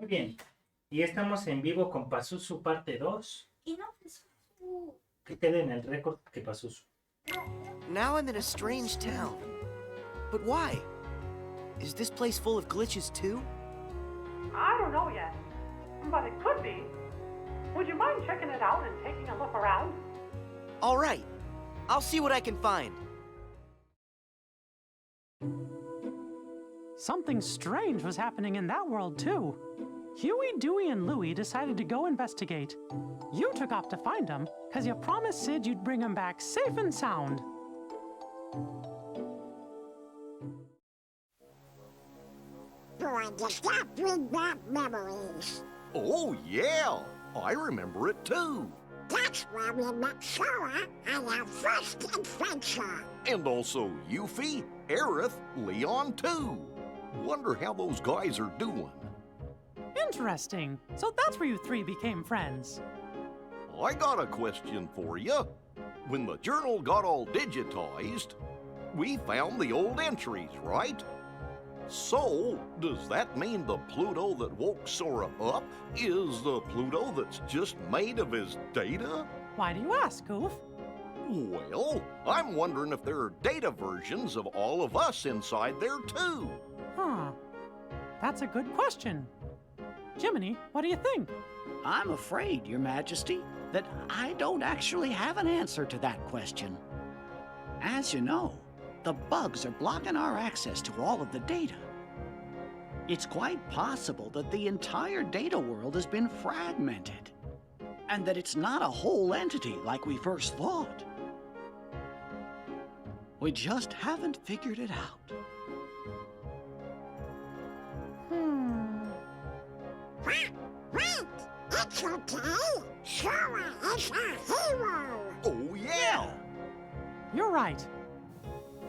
bien. Y estamos en vivo con Pazuzu parte 2. Y no, Pazuzu. Que te den el récord que Pazuzu. Now I'm in a strange town. But why? Is this place full of glitches too? I don't know yet, but it could be. Would you mind checking it out and taking a look around? All right. I'll see what I can find. Something strange was happening in that world, too. Huey, Dewey, and Louie decided to go investigate. You took off to find them, because you promised Sid you'd bring them back safe and sound. Boy, does that bring back memories. Oh, yeah. I remember it, too. That's where we met Sora on our first adventure. And also Yuffie, Aerith, Leon, too. Wonder how those guys are doing. Interesting. So that's where you three became friends. I got a question for you. When the journal got all digitized, we found the old entries, right? So, does that mean the Pluto that woke Sora up is the Pluto that's just made of his data? Why do you ask, Goof? Well, I'm wondering if there are data versions of all of us inside there, too. Huh. That's a good question. Jiminy, what do you think? I'm afraid, Your Majesty, that I don't actually have an answer to that question. As you know, the bugs are blocking our access to all of the data. It's quite possible that the entire data world has been fragmented, and that it's not a whole entity like we first thought. We just haven't figured it out. Wait! It's okay! Sora is our hero! Oh, yeah! You're right.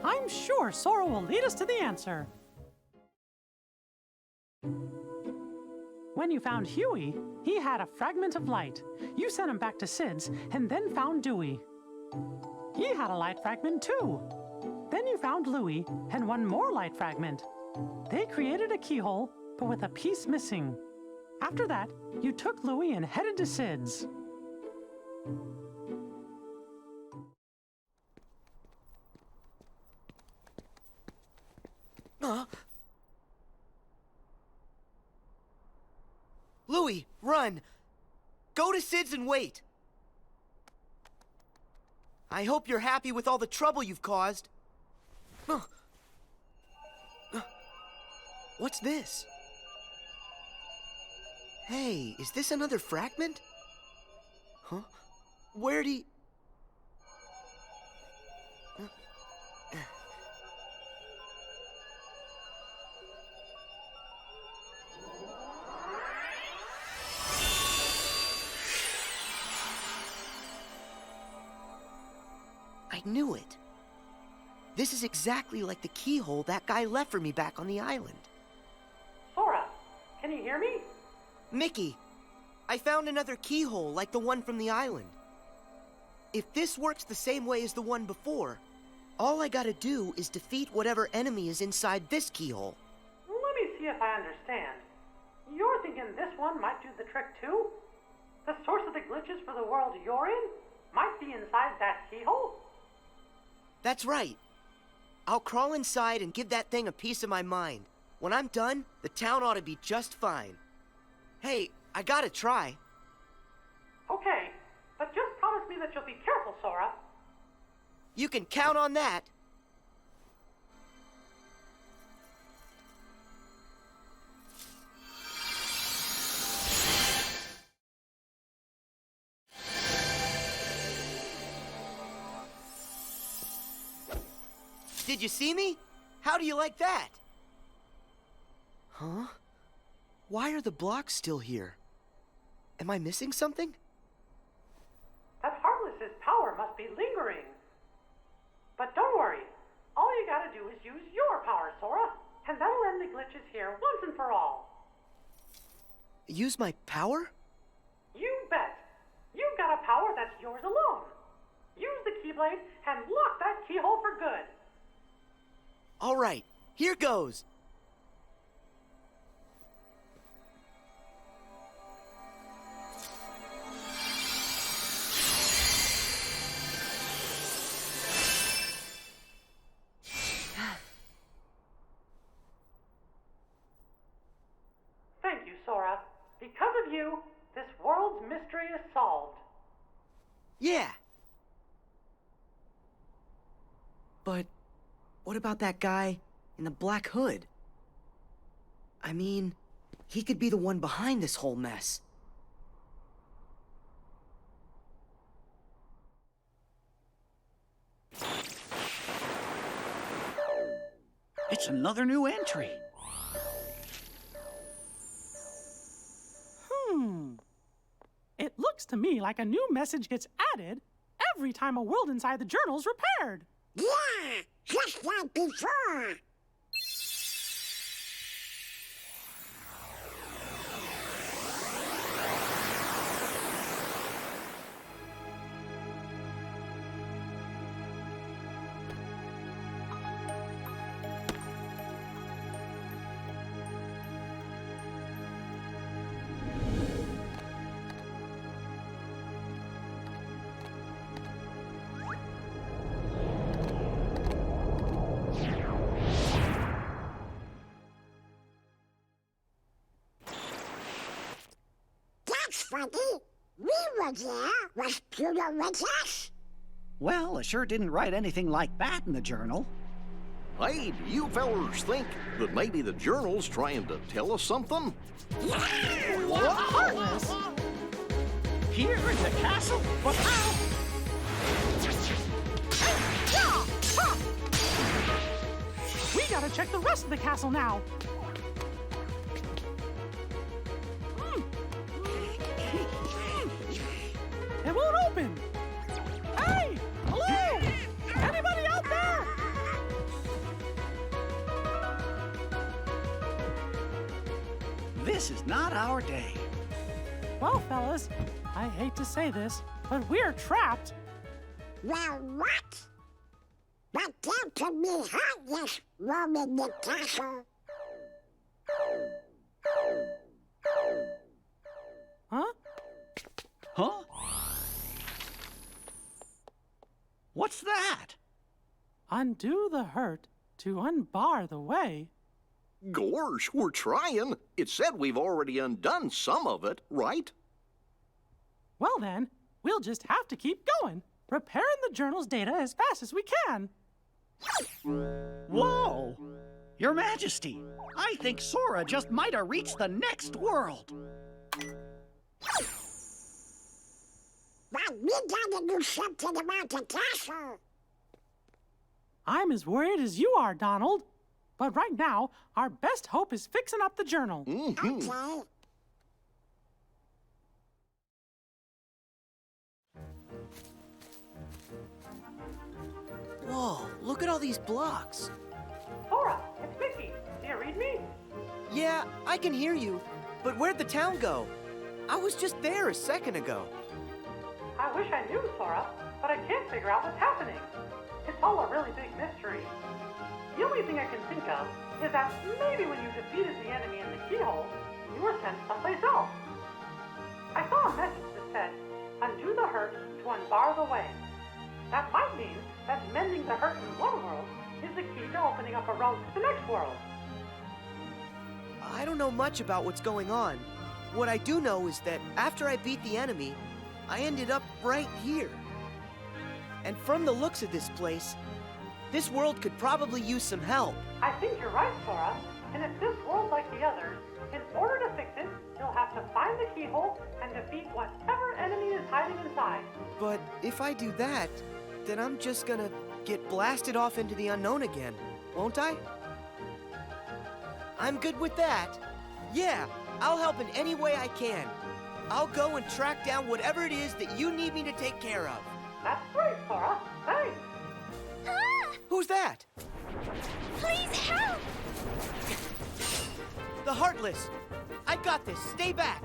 I'm sure Sora will lead us to the answer. When you found Huey, he had a fragment of light. You sent him back to Sid's and then found Dewey. He had a light fragment too. Then you found Louie and one more light fragment. They created a keyhole, but with a piece missing. After that, you took Louie and headed to Sid's. Louie, run! Go to Sid's and wait! I hope you're happy with all the trouble you've caused. What's this? Hey, is this another fragment? Huh? Where'd he... I knew it. This is exactly like the keyhole that guy left for me back on the island. Sora, can you hear me? Mickey, I found another keyhole like the one from the island. If this works the same way as the one before, all I gotta do is defeat whatever enemy is inside this keyhole. Let me see if I understand. You're thinking this one might do the trick too? The source of the glitches for the world you're in might be inside that keyhole? That's right. I'll crawl inside and give that thing a piece of my mind. When I'm done, the town ought to be just fine. Hey, I gotta try. Okay, but just promise me that you'll be careful, Sora. You can count on that. Did you see me? How do you like that? Huh? Why are the blocks still here? Am I missing something? That Heartless's power must be lingering. But don't worry. All you gotta do is use your power, Sora, and that'll end the glitches here once and for all. Use my power? You bet. You've got a power that's yours alone. Use the Keyblade and lock that keyhole for good. All right, here goes. Sora. Because of you, this world's mystery is solved. Yeah. But what about that guy in the black hood? I mean, he could be the one behind this whole mess. It's another new entry. It looks to me like a new message gets added every time a world inside the journal's repaired. Yeah, just like before. That's funny. We were there. Was Pluto with us? Well, I sure didn't write anything like that in the journal. Hey, do you fellers think that maybe the journal's trying to tell us something? Heartless! Here in the castle? But how? We gotta check the rest of the castle now. It won't open. Hey! Hello! Anybody out there? This is not our day. Well, fellas, I hate to say this, but we're trapped. Well, what? But that could be heartless roaming the castle. Huh? Huh? What's that? Undo the hurt to unbar the way. Gorsh, we're trying. It said we've already undone some of it, right? Well then, we'll just have to keep going, repairing the journal's data as fast as we can. Whoa! Your Majesty, I think Sora just might have reached the next world. But we gotta do something about the castle. I'm as worried as you are, Donald. But right now, our best hope is fixing up the journal. Okay. Whoa, look at all these blocks. Sora, it's Mickey. Do you read me? Yeah, I can hear you. But where'd the town go? I was just there a second ago. I wish I knew, Sora, but I can't figure out what's happening. It's all a really big mystery. The only thing I can think of is that maybe when you defeated the enemy in the keyhole, you were sent someplace else. I saw a message that said, undo the hurt to unbar the way. That might mean that mending the hurt in one world is the key to opening up a road to the next world. I don't know much about what's going on. What I do know is that after I beat the enemy, I ended up right here. And from the looks of this place, this world could probably use some help. I think you're right, Sora. And if this world's like the others, in order to fix it, you'll have to find the keyhole and defeat whatever enemy is hiding inside. But if I do that, then I'm just gonna get blasted off into the unknown again, won't I? I'm good with that. Yeah, I'll help in any way I can. I'll go and track down whatever it is that you need me to take care of. That's great, Sora. Thanks. Ah! Who's that? Please help! The Heartless. I got this. Stay back.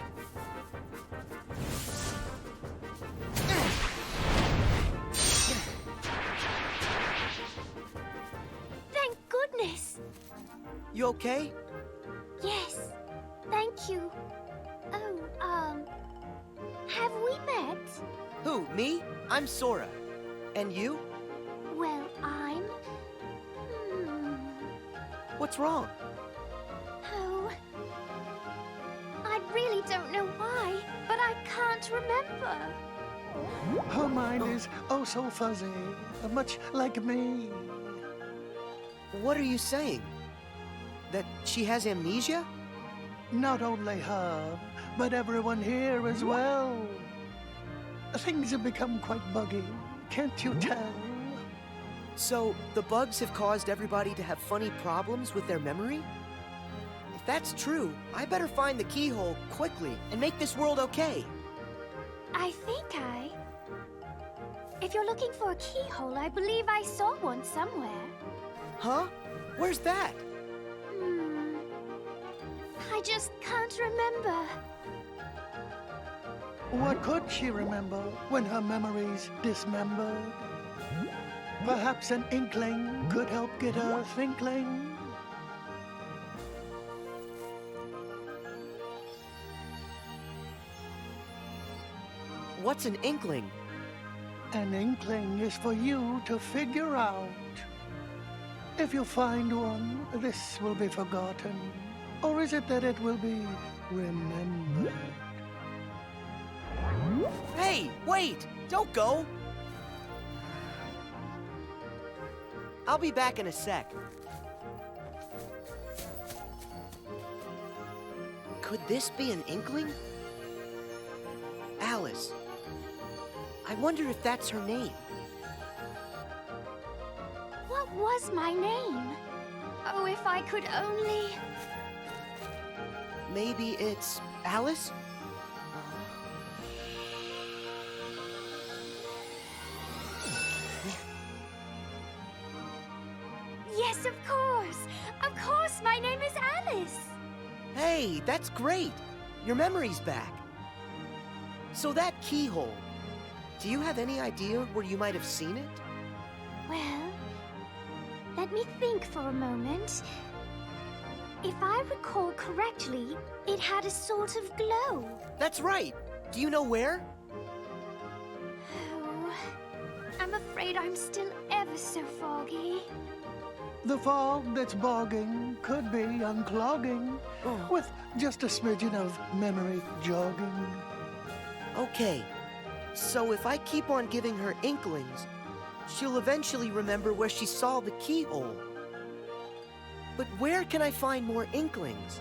Thank goodness. You okay? Yes, thank you. Oh, have we met? Who, me? I'm Sora. And you? Well, I'm... What's wrong? Oh... I'd don't know why, but I can't remember. Her mind is oh so fuzzy, much like me. What are you saying? That she has amnesia? Not only her, but everyone here as well. Things have become quite buggy, can't you tell? So, the bugs have caused everybody to have funny problems with their memory? If that's true, I better find the keyhole quickly and make this world okay. I think If you're looking for a keyhole, I believe I saw one somewhere. Huh? Where's that? I just can't remember. What could she remember when her memory's dismembered? Perhaps an inkling could help get her thinkling. What's an inkling? An inkling is for you to figure out. If you find one, this will be forgotten. Or is it that it will be remembered? Hey, wait! Don't go! I'll be back in a sec. Could this be an inkling? Alice. I wonder if that's her name. What was my name? Oh, if I could only... Maybe it's Alice? Yes, of course! Of course, my name is Alice! Hey, that's great! Your memory's back. So that keyhole, do you have any idea where you might have seen it? Well, let me think for a moment. If I recall correctly, it had a sort of glow. That's right. Do you know where? Oh, I'm afraid I'm still ever so foggy. The fog that's bogging could be unclogging with just a smidgen of memory jogging. Okay, so if I keep on giving her inklings, she'll eventually remember where she saw the keyhole. But where can I find more inklings?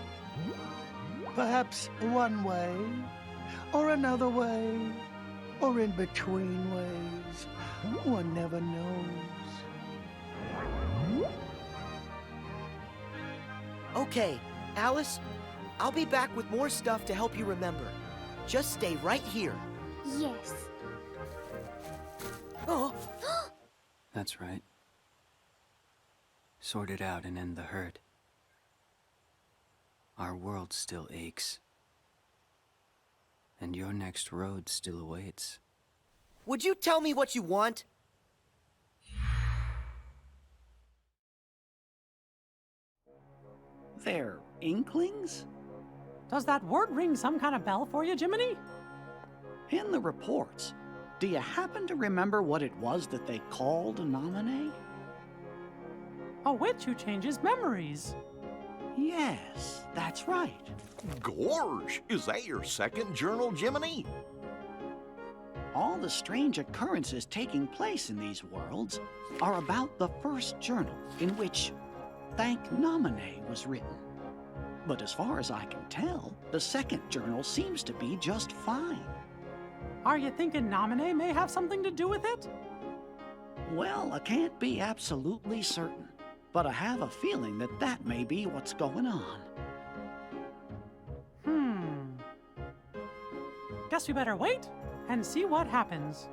Perhaps one way, or another way, or in between ways. One never knows. Okay, Alice, I'll be back with more stuff to help you remember. Just stay right here. Yes. Oh! That's right. Sort it out and end the hurt. Our world still aches. And your next road still awaits. Would you tell me what you want? They're inklings? Does that word ring some kind of bell for you, Jiminy? In the reports, do you happen to remember what it was that they called a nominee? A witch who changes memories. Yes, that's right. Gorge, is that your second journal, Jiminy? All the strange occurrences taking place in these worlds are about the first journal in which Thank Nominee was written. But as far as I can tell, the second journal seems to be just fine. Are you thinking Nominee may have something to do with it? Well, I can't be absolutely certain, but I have a feeling that that may be what's going on. Guess we better wait and see what happens.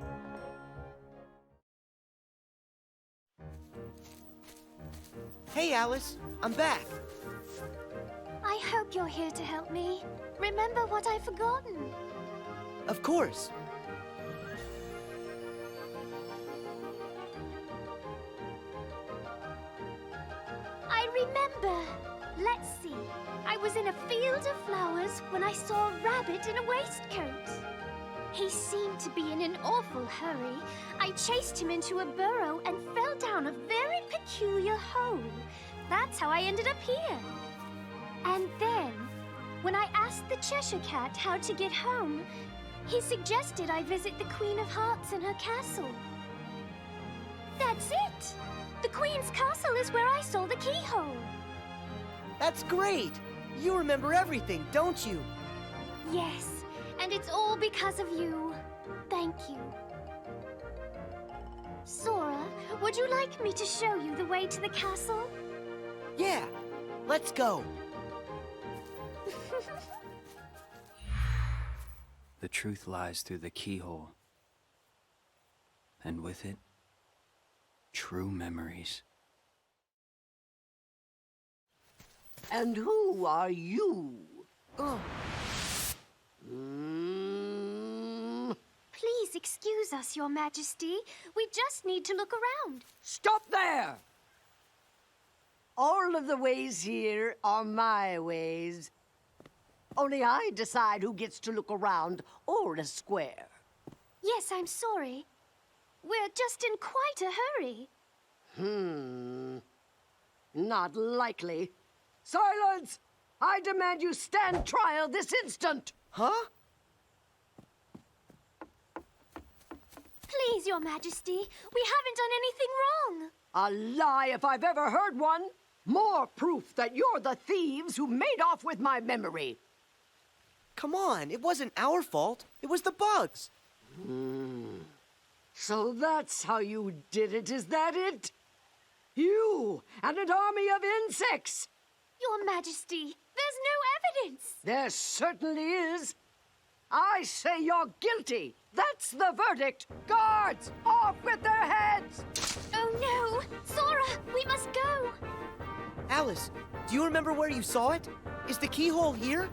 Hey, Alice, I'm back. I hope you're here to help me. Remember what I've forgotten. Of course. I remember. Let's see. I was in a field of flowers when I saw a rabbit in a waistcoat. He seemed to be in an awful hurry. I chased him into a burrow and fell down a very peculiar hole. That's how I ended up here. And then When I asked the Cheshire Cat how to get home, he suggested I visit the Queen of Hearts in her castle. That's it! The Queen's castle is where I saw the keyhole. That's great! You remember everything, don't you? Yes, and it's all because of you. Thank you. Sora, would you like me to show you the way to the castle? Yeah, let's go. The truth lies through the keyhole. And with it, true memories. And who are you? Oh. Please excuse us, Your Majesty. We just need to look around. Stop there! All of the ways here are my ways. Only I decide who gets to look around or a square. Yes, I'm sorry. We're just in quite a hurry. Not likely. Silence! I demand you stand trial this instant! Huh? Please, Your Majesty, we haven't done anything wrong. A lie if I've ever heard one. More proof that you're the thieves who made off with my memory. Come on, it wasn't our fault. It was the bugs. So that's how you did it, is that it? You and an army of insects! Your Majesty, there's no evidence. There certainly is. I say you're guilty. That's the verdict. Guards, off with their heads! Oh no! Sora, we must go! Alice, do you remember where you saw it? Is the keyhole here?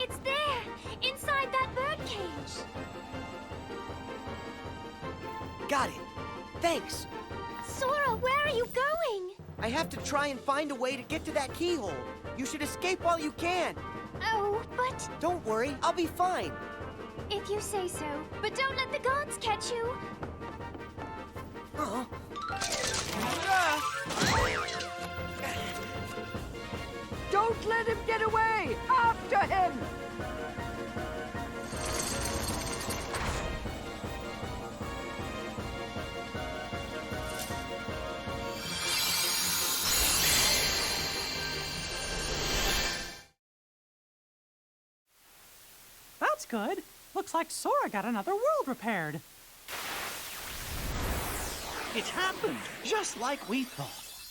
It's there, inside that birdcage. Got it. Thanks. Sora, where are you going? I have to try and find a way to get to that keyhole. You should escape while you can. Oh, but... Don't worry, I'll be fine. If you say so, but don't let the guards catch you. Uh-huh. Don't let him get away! After him! That's good. Looks like Sora got another world repaired. It's happened, just like we thought.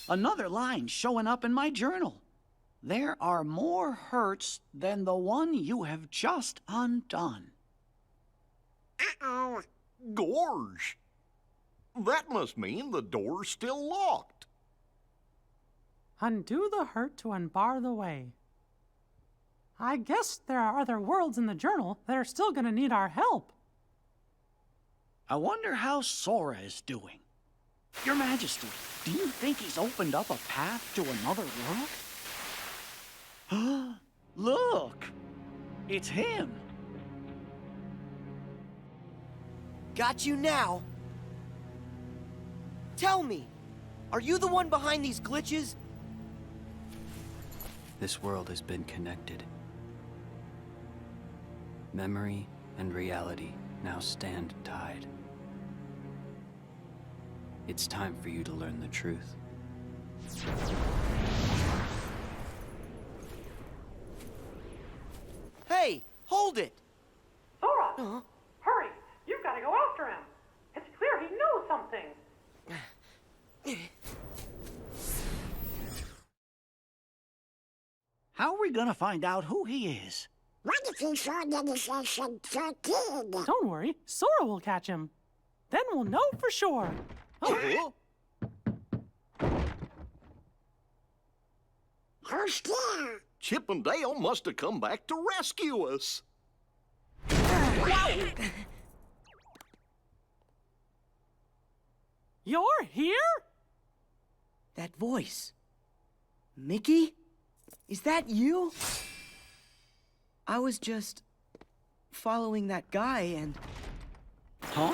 Another line showing up in my journal. There are more hurts than the one you have just undone. Uh-oh. Gorge! That must mean the door's still locked. Undo the hurt to unbar the way. I guess there are other worlds in the journal that are still gonna need our help. I wonder how Sora is doing. Your Majesty, do you think he's opened up a path to another world? Look! It's him! Got you now. Tell me, are you the one behind these glitches? This world has been connected. Memory and reality now stand tied. It's time for you to learn the truth. Hey, hold it! Sora! Hurry! You've got to go after him! It's clear he knows something! How are we gonna find out who he is? What if he found anything 13? Don't worry, Sora will catch him. Then we'll know for sure. Oh, Who's there? Chip and Dale must have come back to rescue us. you're here? That voice. Mickey? Is that you? I was just following that guy and... Huh?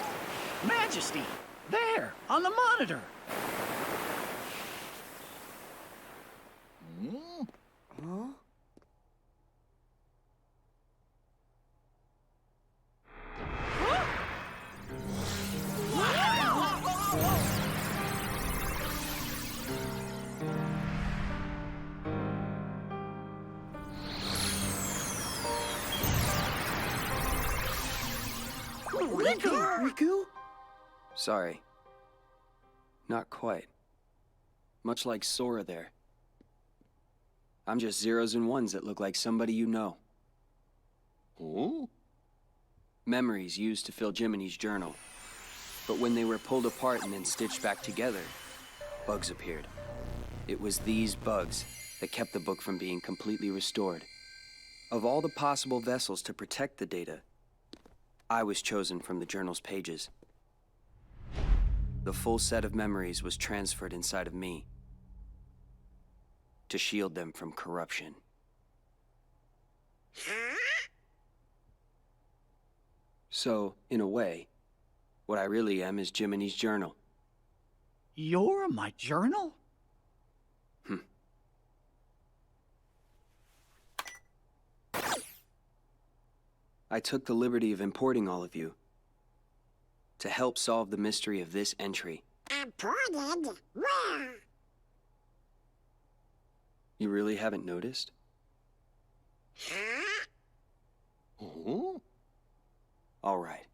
Majesty! There, on the monitor! Hmm? Riku? Sorry. Not quite. Much like Sora there. I'm just zeros and ones that look like somebody you know. Huh? Memories used to fill Jiminy's journal. But when they were pulled apart and then stitched back together, bugs appeared. It was these bugs that kept the book from being completely restored. Of all the possible vessels to protect the data, I was chosen from the journal's pages. The full set of memories was transferred inside of me to shield them from corruption. So, in a way, what I really am is Jiminy's journal. You're my journal? I took the liberty of importing all of you to help solve the mystery of this entry. Imported? Where? You really haven't noticed? Huh? Huh? All right.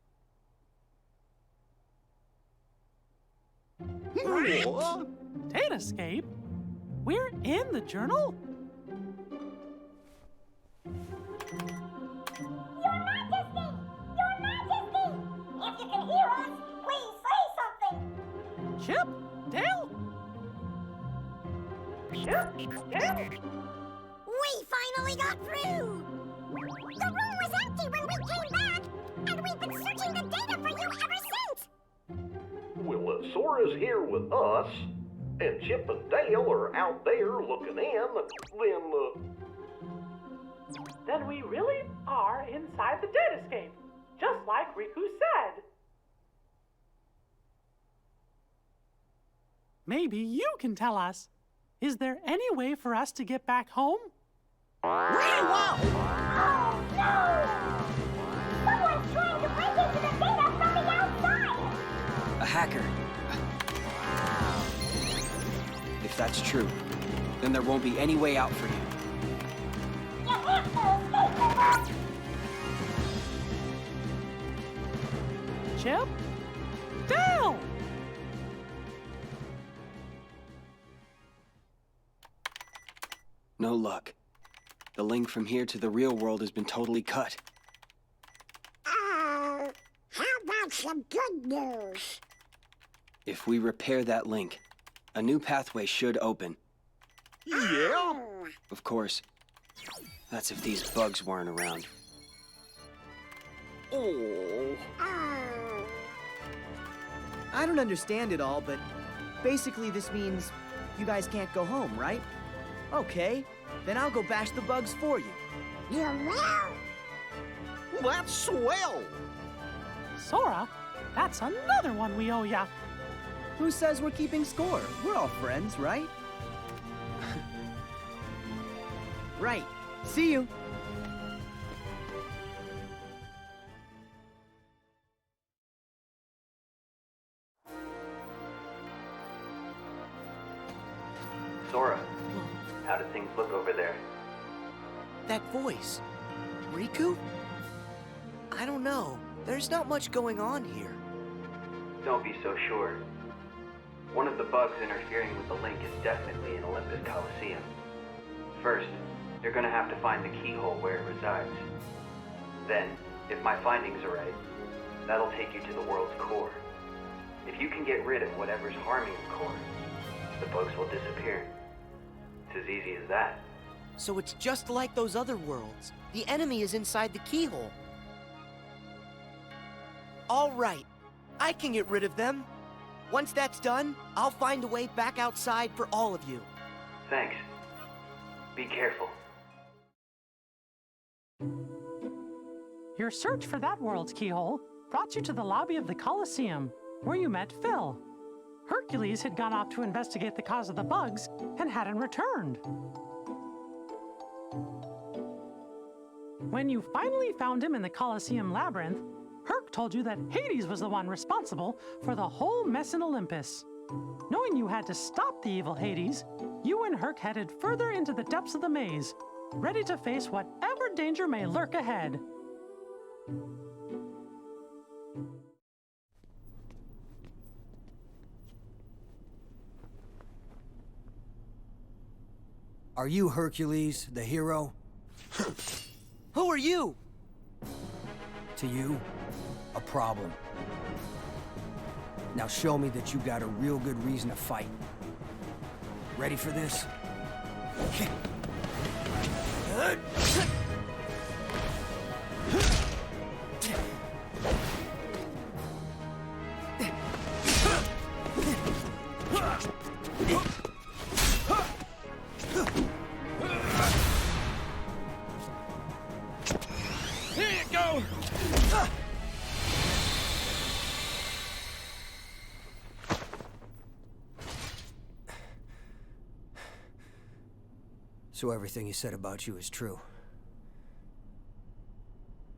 What? Datascape? We're in the journal? Your Majesty! Your Majesty! If you can hear us, please say something! Chip? Dale? We finally got through! The room was empty when we came back, and we've been searching the data for you ever since! Well, Sora's here with us, and Chip and Dale are out there looking in, Then we really are inside the datascape, just like Riku said. Maybe you can tell us. Is there any way for us to get back home? Oh, no! Someone's trying to break into the data from the outside! A hacker. If that's true, then there won't be any way out for you. You have to escape the Chip? Dale! No luck. The link from here to the real world has been totally cut. how about some good news? If we repair that link, a new pathway should open. Yeah? Of course, that's if these bugs weren't around. Oh. I don't understand it all, but basically this means you guys can't go home, right? Okay, then I'll go bash the bugs for you. You will? That's swell! Sora, that's another one we owe ya. Who says we're keeping score? We're all friends, right? Right. See you. Sora, how do things look over there? That voice. Riku? I don't know. There's not much going on here. Don't be so sure. One of the bugs interfering with the link is definitely in Olympus Coliseum. First, you're gonna have to find the keyhole where it resides. Then, if my findings are right, that'll take you to the world's core. If you can get rid of whatever's harming the core, the bugs will disappear. It's as easy as that. So it's just like those other worlds. The enemy is inside the keyhole. All right. I can get rid of them. Once that's done, I'll find a way back outside for all of you. Thanks. Be careful. Your search for that world's keyhole brought you to the lobby of the Colosseum, where you met Phil. Hercules had gone off to investigate the cause of the bugs and hadn't returned. When you finally found him in the Colosseum labyrinth, Herc told you that Hades was the one responsible for the whole mess in Olympus. Knowing you had to stop the evil Hades, you and Herc headed further into the depths of the maze, ready to face whatever danger may lurk ahead. Are you Hercules, the hero? Who are you? To you, a problem. Now show me that you got a real good reason to fight. Ready for this? Here you go! So everything he said about you is true.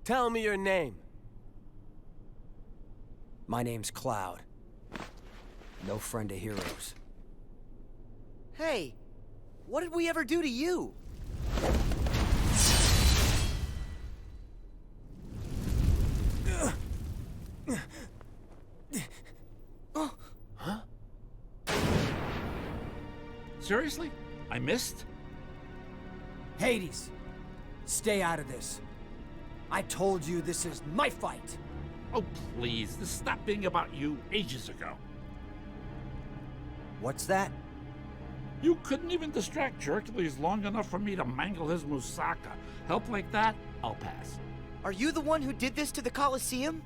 Tell me your name. My name's Cloud. No friend of heroes. Hey, what did we ever do to you? Huh? Seriously? I missed? Hades! Stay out of this. I told you this is my fight! Oh, please. This stopped being about you ages ago. What's that? You couldn't even distract Hercules long enough for me to mangle his moussaka. Help like that? I'll pass. Are you the one who did this to the Colosseum?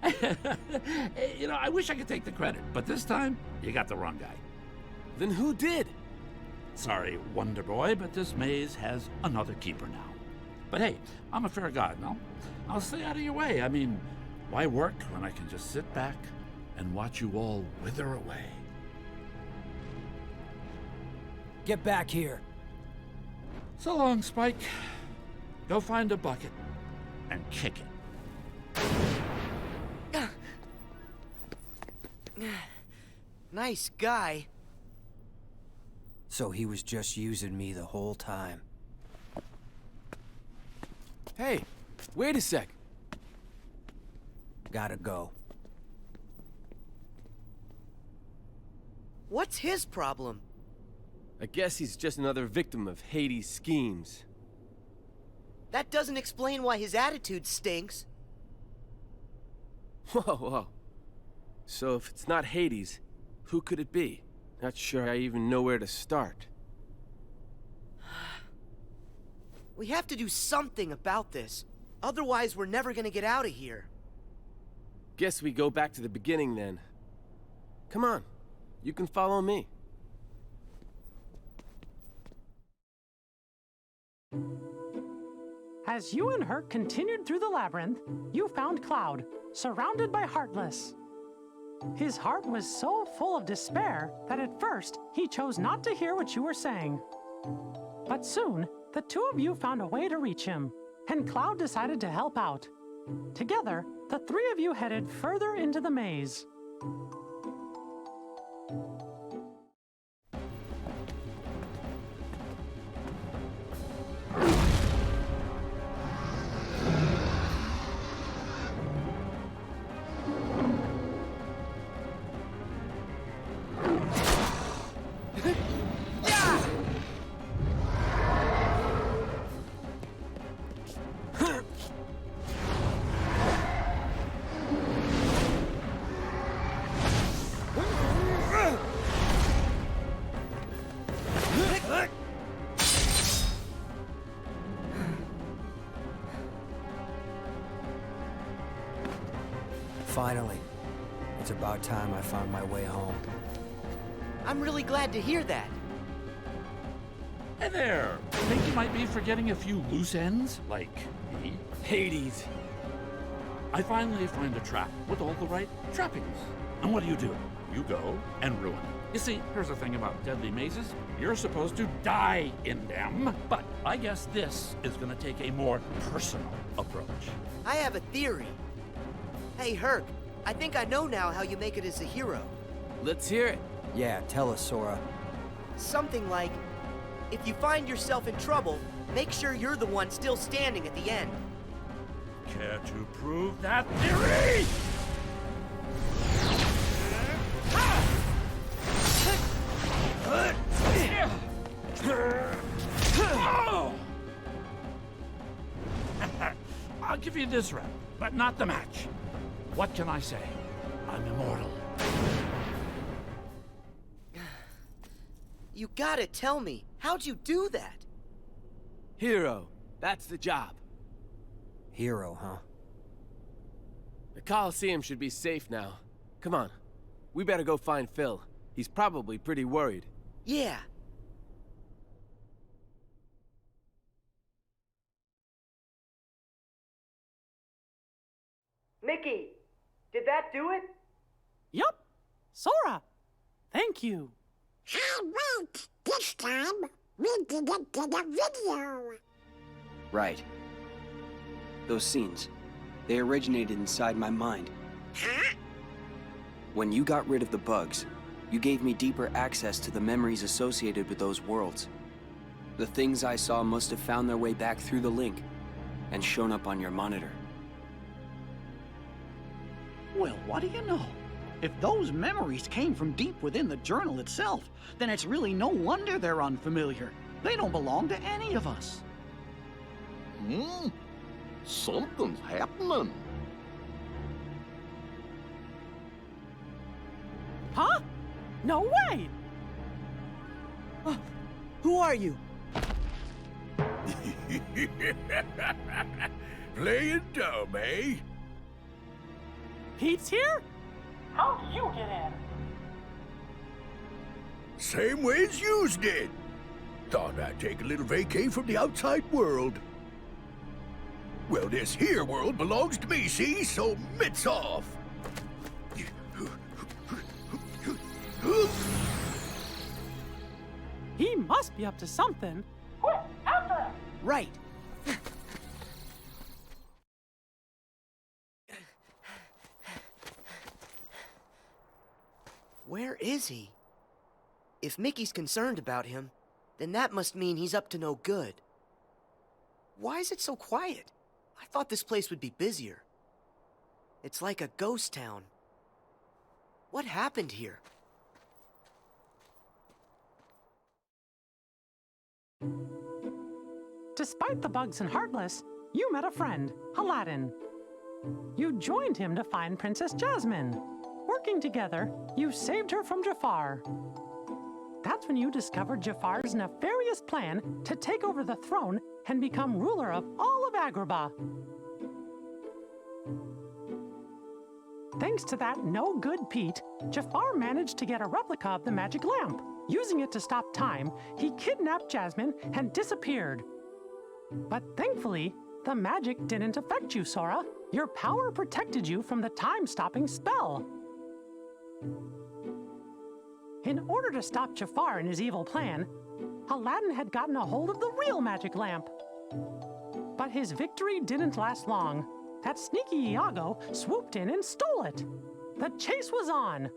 You know, I wish I could take the credit, but this time, you got the wrong guy. Then who did? Sorry, Wonder Boy, but this maze has another keeper now. But hey, I'm a fair god, no? I'll stay out of your way. I mean, why work when I can just sit back and watch you all wither away? Get back here. So long, Spike. Go find a bucket and kick it. Nice guy. So he was just using me the whole time. Hey, wait a sec. Gotta go. What's his problem? I guess he's just another victim of Hades' schemes. That doesn't explain why his attitude stinks. Whoa. So if it's not Hades, who could it be? Not sure I even know where to start. We have to do something about this. Otherwise, we're never gonna get out of here. Guess we go back to the beginning then. Come on, you can follow me. As you and Herc continued through the labyrinth, you found Cloud, surrounded by Heartless. His heart was so full of despair that at first he chose not to hear what you were saying. But soon, the two of you found a way to reach him, and Cloud decided to help out. Together, the three of you headed further into the maze. Finally. It's about time I found my way home. I'm really glad to hear that. Hey there! Think you might be forgetting a few loose ends? Like me? Hades! I finally find a trap with all the right trappings. And what do? You go and ruin it. You see, here's the thing about deadly mazes. You're supposed to die in them. But I guess this is gonna take a more personal approach. I have a theory. Hey, Herc, I think I know now how you make it as a hero. Let's hear it. Yeah, tell us, Sora. Something like, if you find yourself in trouble, make sure you're the one still standing at the end. Care to prove that theory? I'll give you this ring, but not the match. What can I say? I'm immortal. You gotta tell me, how'd you do that? Hero, that's the job. Hero, huh? The Coliseum should be safe now. Come on, we better go find Phil. He's probably pretty worried. Yeah. Mickey, did that do it? Yup. Sora, thank you. I won't. This time, we didn't get a video. Right. Those scenes, they originated inside my mind. Huh? When you got rid of the bugs, you gave me deeper access to the memories associated with those worlds. The things I saw must have found their way back through the link and shown up on your monitor. Well, what do you know? If those memories came from deep within the journal itself, then it's really no wonder they're unfamiliar. They don't belong to any of us. Something's happening. Huh? No way! Who are you? Playing dumb, eh? Pete's here? How did you get in? Same way as yous did. Thought I'd take a little vacay from the outside world. Well, this here world belongs to me, see? So mitts off. He must be up to something. Quick, after him! Right. Where is he? If Mickey's concerned about him, then that must mean he's up to no good. Why is it so quiet? I thought this place would be busier. It's like a ghost town. What happened here? Despite the bugs and Heartless, you met a friend, Aladdin. You joined him to find Princess Jasmine. Working together, you saved her from Jafar. That's when you discovered Jafar's nefarious plan to take over the throne and become ruler of all of Agrabah. Thanks to that no-good Pete, Jafar managed to get a replica of the magic lamp. Using it to stop time, he kidnapped Jasmine and disappeared. But thankfully, the magic didn't affect you, Sora. Your power protected you from the time-stopping spell. In order to stop Jafar in his evil plan, Aladdin had gotten a hold of the real magic lamp. But his victory didn't last long. That sneaky Iago swooped in and stole it. The chase was on.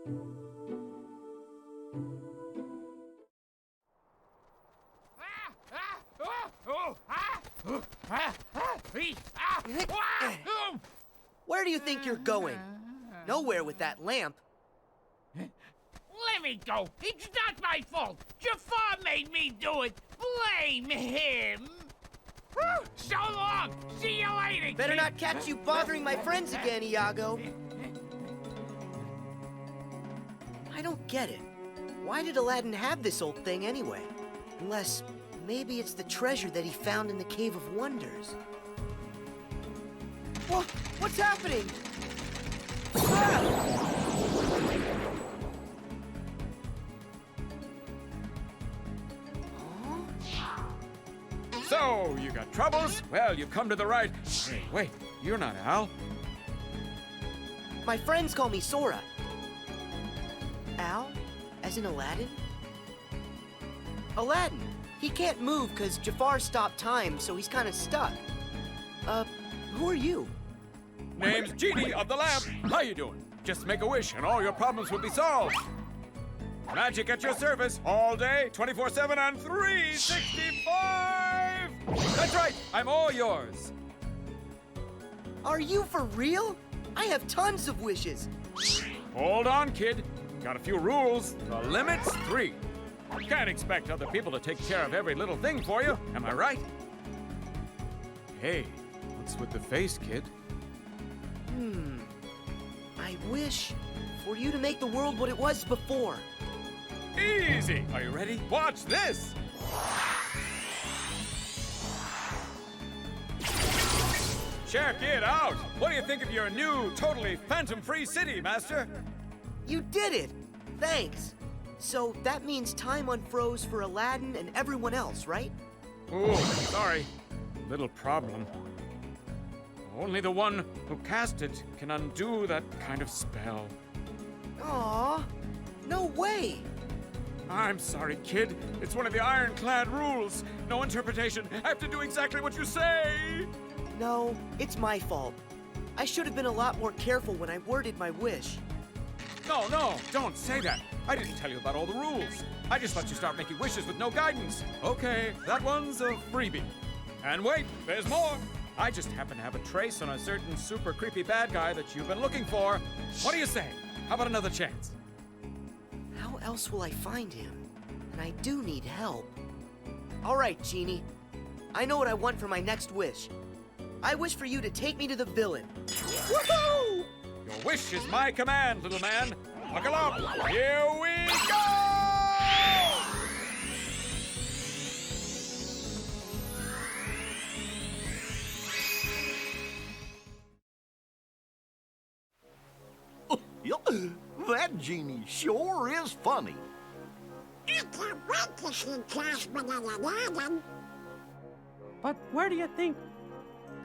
Where do you think you're going? Nowhere with that lamp. Let me go. It's not my fault. Jafar made me do it. Blame him. So long. See you later. Better not catch you bothering my friends again, Iago. I don't get it. Why did Aladdin have this old thing anyway? Unless maybe it's the treasure that he found in the Cave of Wonders. What's happening? Ah! So, you got troubles? Well, you've come to the right... Hey, wait, you're not Al. My friends call me Sora. Al? As in Aladdin? Aladdin. He can't move because Jafar stopped time, so he's kind of stuck. Who are you? Name's Genie of the Lamp. How you doing? Just make a wish and all your problems will be solved. Magic at your service all day, 24/7 and 365! That's right, I'm all yours. Are you for real? I have tons of wishes. Hold on, kid. Got a few rules. The limit's 3. Can't expect other people to take care of every little thing for you, am I right? Hey, What's with the face, kid? I wish for you to make the world what it was before. Easy! Are you ready? Watch this! Check it out! What do you think of your new, totally phantom-free city, Master? You did it! Thanks. So that means time unfroze for Aladdin and everyone else, right? Oh, sorry. Little problem. Only the one who cast it can undo that kind of spell. Aw, no way! I'm sorry, kid. It's one of the ironclad rules. No interpretation. I have to do exactly what you say. No, it's my fault. I should have been a lot more careful when I worded my wish. No, don't say that. I didn't tell you about all the rules. I just let you start making wishes with no guidance. Okay, that one's a freebie. And wait, there's more. I just happen to have a trace on a certain super creepy bad guy that you've been looking for. What do you say? How about another chance? How else will I find him? And I do need help. All right, Genie. I know what I want for my next wish. I wish for you to take me to the villain. Woohoo! Your wish is my command, little man. Buckle up. Here we go! That genie sure is funny. I can't wait to see Jasmine and Aladdin. But where do you think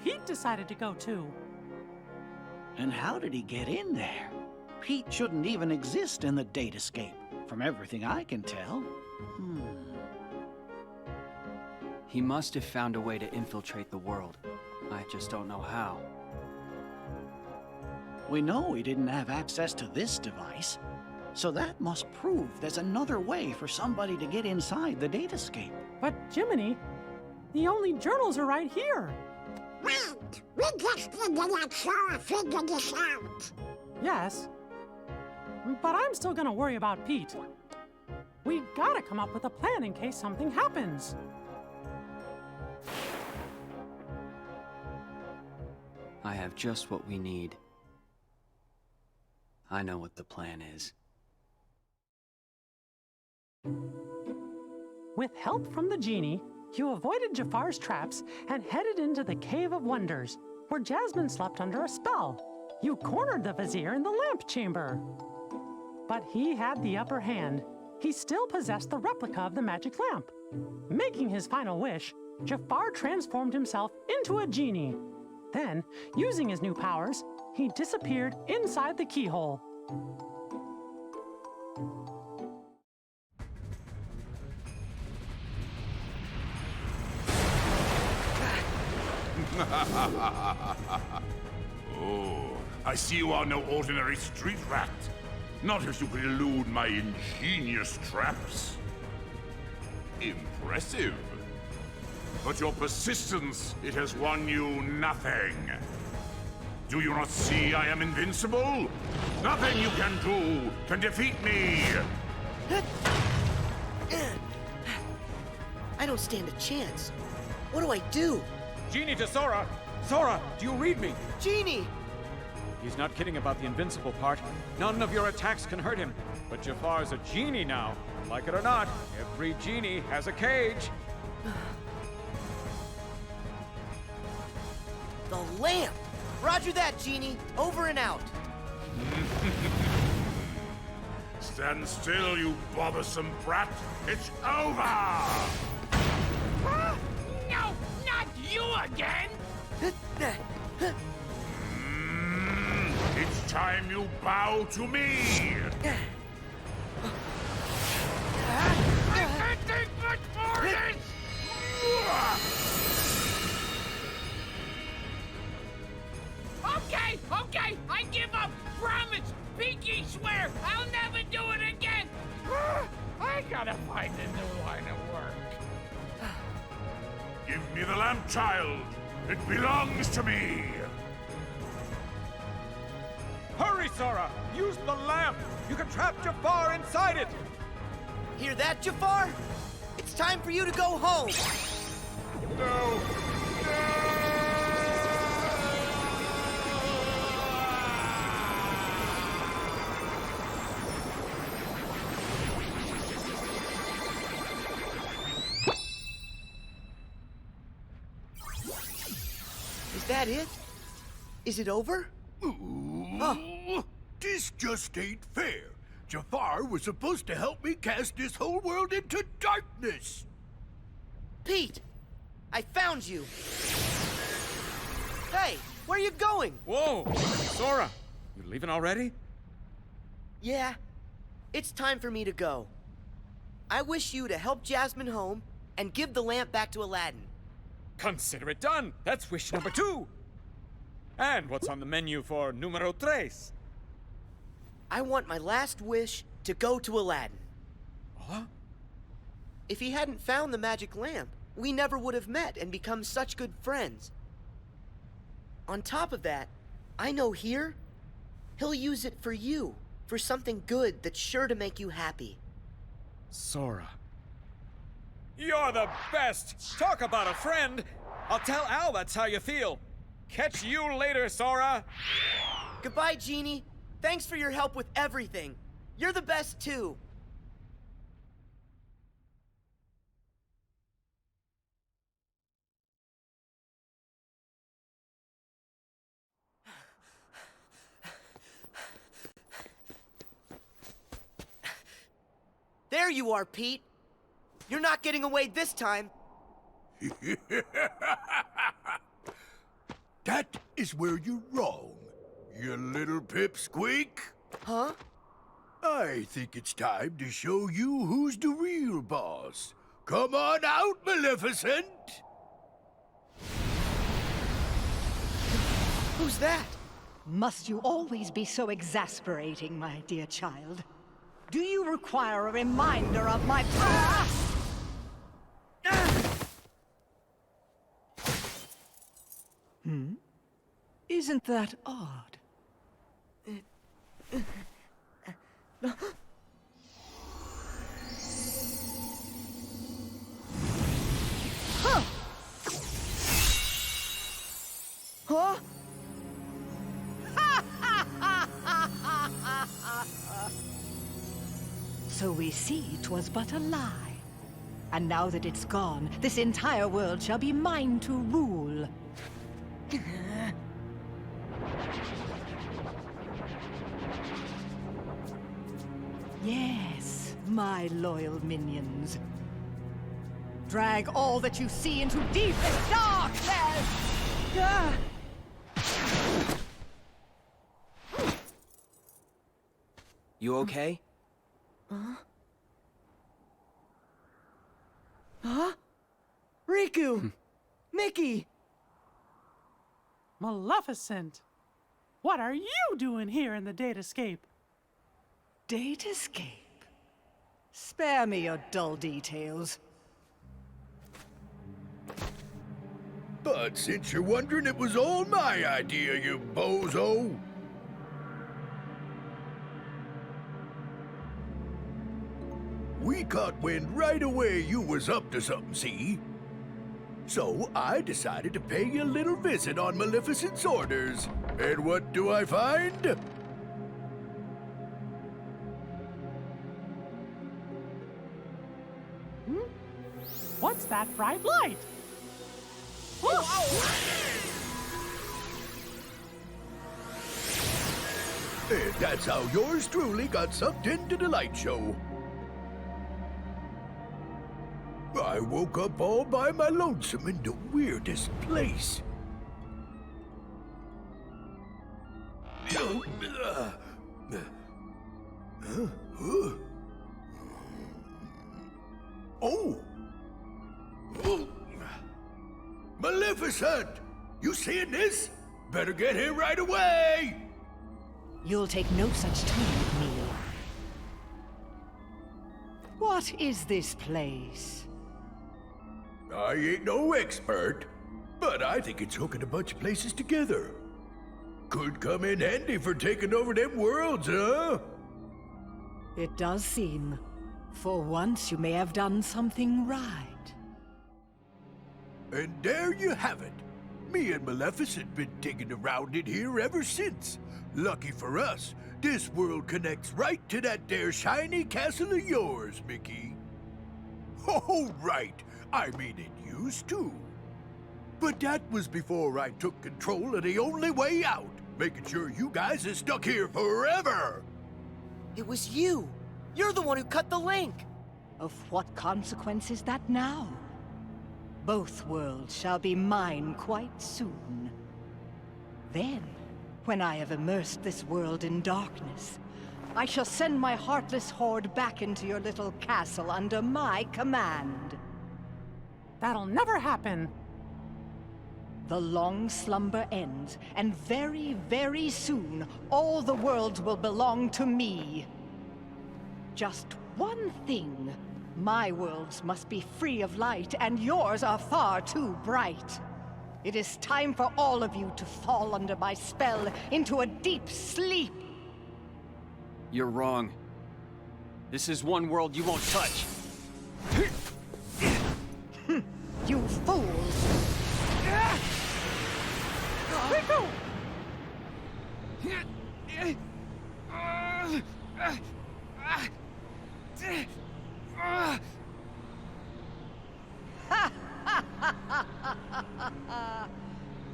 Pete decided to go to? And how did he get in there? Pete shouldn't even exist in the datascape, from everything I can tell. He must have found a way to infiltrate the world. I just don't know how. We know he didn't have access to this device, so that must prove there's another way for somebody to get inside the datascape. But Jiminy, the only journals are right here. Wait, we just need to let Sora figure this out. Yes, but I'm still gonna worry about Pete. We gotta come up with a plan in case something happens. I have just what we need. I know what the plan is. With help from the genie, you avoided Jafar's traps and headed into the Cave of Wonders, where Jasmine slept under a spell. You cornered the Vizier in the lamp chamber. But he had the upper hand. He still possessed the replica of the magic lamp. Making his final wish, Jafar transformed himself into a genie. Then, using his new powers, he disappeared inside the keyhole. Oh, I see you are no ordinary street rat. Not if you could elude my ingenious traps. Impressive. But your persistence, it has won you nothing. Do you not see I am invincible? Nothing you can do can defeat me! I don't stand a chance. What do I do? Genie to Sora! Sora, do you read me? Genie! He's not kidding about the invincible part. None of your attacks can hurt him. But Jafar's a genie now. Like it or not, every genie has a cage. The lamp! Roger that, Genie. Over and out. Stand still, you bothersome brat. It's over! No, not you again! It's time you bow to me! I can't take much more of this! Okay, I give up! Promise! Pinky swear! I'll never do it again! I gotta find a new line of work. Give me the lamp, child. It belongs to me. Hurry, Sora! Use the lamp! You can trap Jafar inside it! Hear that, Jafar? It's time for you to go home! No! Is that it? Is it over? Oh. This just ain't fair. Jafar was supposed to help me cast this whole world into darkness. Pete! I found you! Hey, where are you going? Whoa! Sora! You leaving already? Yeah, it's time for me to go. I wish you to help Jasmine home and give the lamp back to Aladdin. Consider it done! That's wish number 2! And what's on the menu for numero 3? I want my last wish to go to Aladdin. Huh? If he hadn't found the magic lamp, we never would have met and become such good friends. On top of that, I know here, he'll use it for you, for something good that's sure to make you happy. Sora. You're the best! Talk about a friend! I'll tell Al that's how you feel. Catch you later, Sora! Goodbye, Genie. Thanks for your help with everything. You're the best, too. There you are, Pete. You're not getting away this time. That is where you're wrong, you little pipsqueak. Huh? I think it's time to show you who's the real boss. Come on out, Maleficent! Who's that? Must you always be so exasperating, my dear child? Do you require a reminder of my power? Isn't that odd? Huh? Huh? So we see 'twas but a lie. And now that it's gone, this entire world shall be mine to rule. Yes, my loyal minions. Drag all that you see into deepest darkness! You okay? Huh? Riku! Mickey! Maleficent! What are you doing here in the Datascape? Datascape? Spare me your dull details. But since you're wondering, it was all my idea, you bozo. We caught wind right away you was up to something, see? So I decided to pay you a little visit on Maleficent's orders. And what do I find? What's that bright light? And that's how yours truly got sucked into the light show. I woke up all by my lonesome in the weirdest place. Oh! Maleficent! You seeing this? Better get here right away! You'll take no such time with me. What is this place? I ain't no expert, but I think it's hooking a bunch of places together. Could come in handy for taking over them worlds, huh? It does seem. For once you may have done something right. And there you have it. Me and Maleficent been digging around in here ever since. Lucky for us, this world connects right to that there shiny castle of yours, Mickey. Oh, right. I mean, it used to. But that was before I took control of the only way out, making sure you guys are stuck here forever. It was you. You're the one who cut the link. Of what consequence is that now? Both worlds shall be mine quite soon. Then, when I have immersed this world in darkness, I shall send my heartless horde back into your little castle under my command. That'll never happen. The long slumber ends, and very, very soon, all the worlds will belong to me. Just one thing. My worlds must be free of light, and yours are far too bright. It is time for all of you to fall under my spell into a deep sleep. You're wrong. This is one world you won't touch. You fools! Riku!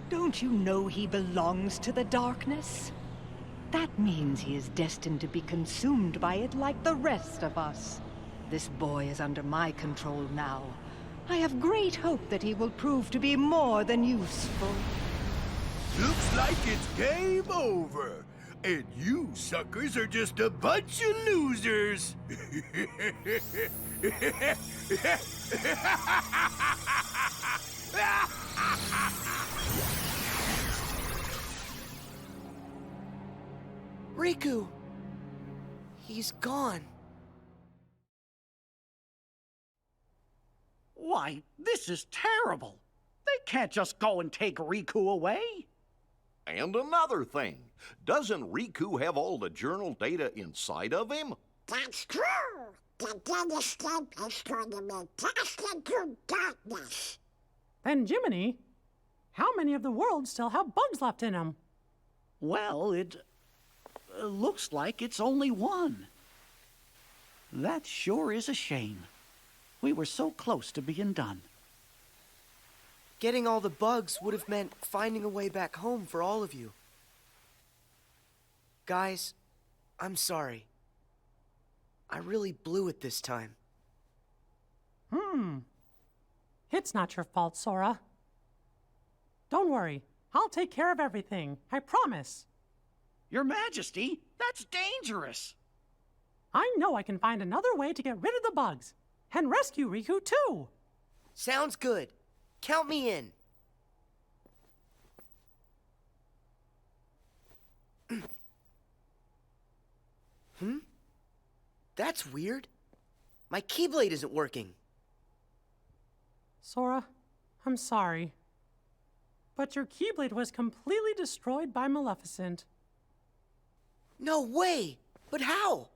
Don't you know he belongs to the darkness? That means he is destined to be consumed by it like the rest of us. This boy is under my control now. I have great hope that he will prove to be more than useful. Looks like it's game over. And you suckers are just a bunch of losers. Riku! He's gone. Why, this is terrible. They can't just go and take Riku away. And another thing, doesn't Riku have all the journal data inside of him? That's true. The data escape is going to be cast into darkness. Then, Jiminy, how many of the worlds still have bugs left in them? Well, it looks like it's only one. That sure is a shame. We were so close to being done. Getting all the bugs would have meant finding a way back home for all of you. Guys, I'm sorry. I really blew it this time. It's not your fault, Sora. Don't worry. I'll take care of everything. I promise. Your Majesty, that's dangerous. I know I can find another way to get rid of the bugs. And rescue Riku, too. Sounds good. Count me in. That's weird. My Keyblade isn't working. Sora, I'm sorry. But your Keyblade was completely destroyed by Maleficent. No way! But how?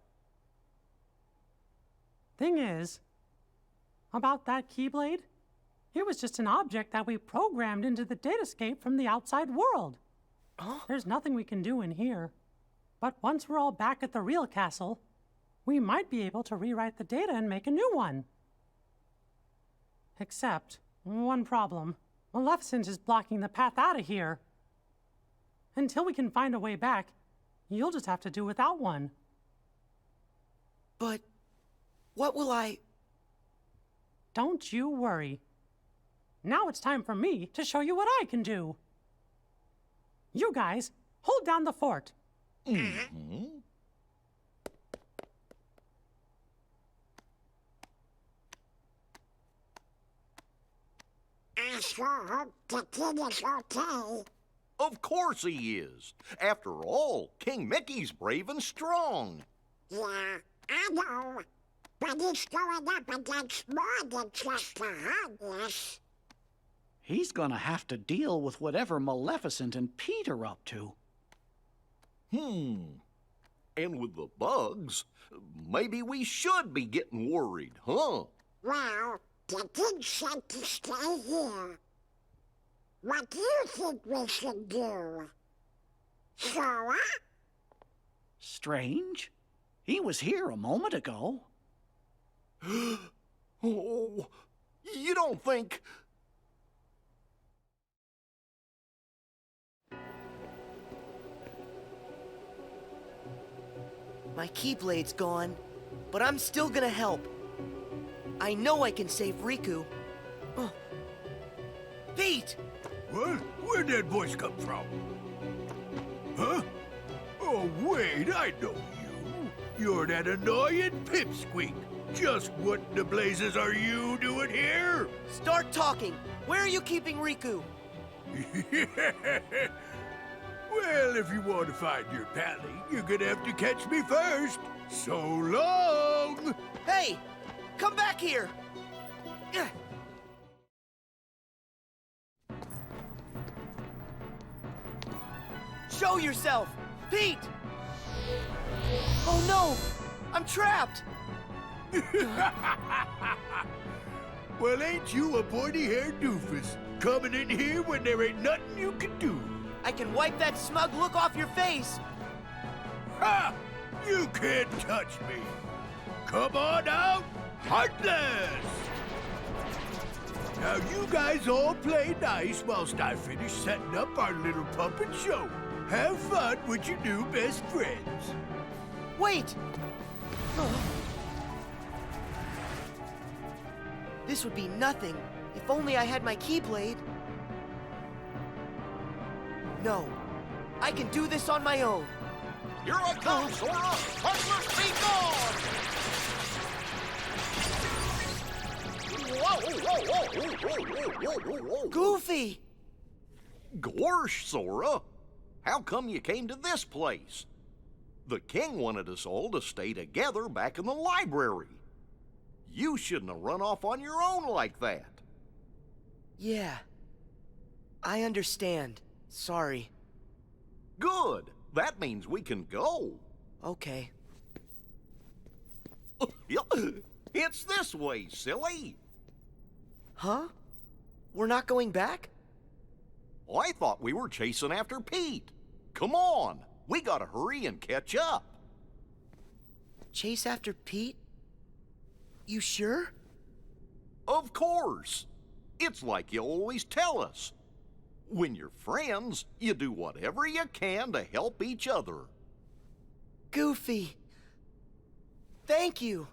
Thing is, about that Keyblade, it was just an object that we programmed into the datascape from the outside world. Huh? There's nothing we can do in here. But once we're all back at the real castle, we might be able to rewrite the data and make a new one. Except, one problem. Maleficent is blocking the path out of here. Until we can find a way back, you'll just have to do without one. But what will I... Don't you worry. Now it's time for me to show you what I can do. You guys, hold down the fort. I sure hope the kid is okay. Of course he is. After all, King Mickey's brave and strong. Yeah, I know. But he's going up against more than just a heartless. He's gonna have to deal with whatever Maleficent and Pete are up to. And with the bugs, maybe we should be getting worried, huh? Well, the kid said to stay here. What do you think we should do? Sora? Strange. He was here a moment ago. Oh, you don't think... My Keyblade's gone, but I'm still gonna help. I know I can save Riku. Oh. Pete! What? Where'd that voice come from? Huh? Oh, wait, I know you. You're that annoying pipsqueak. Just what in the blazes are you doing here? Start talking. Where are you keeping Riku? Well, if you want to find your pally, you're gonna have to catch me first. So long! Hey! Come back here! Show yourself! Pete! Oh no! I'm trapped! Well, ain't you a pointy-haired doofus? Coming in here when there ain't nothing you can do. I can wipe that smug look off your face! Ha! You can't touch me! Come on out, Heartless! Now you guys all play nice whilst I finish setting up our little puppet show. Have fun with your new best friends. Wait! This would be nothing if only I had my Keyblade. No, I can do this on my own. Here I come, Sora! Heartless, be gone! Whoa! Goofy! Gorsh, Sora! How come you came to this place? The king wanted us all to stay together back in the library. You shouldn't have run off on your own like that. Yeah. I understand. Sorry. Good. That means we can go. Okay. It's this way, silly. Huh? We're not going back? I thought we were chasing after Pete. Come on. We gotta hurry and catch up. Chase after Pete? You sure? Of course. It's like you always tell us. When you're friends, you do whatever you can to help each other. Goofy. Thank you.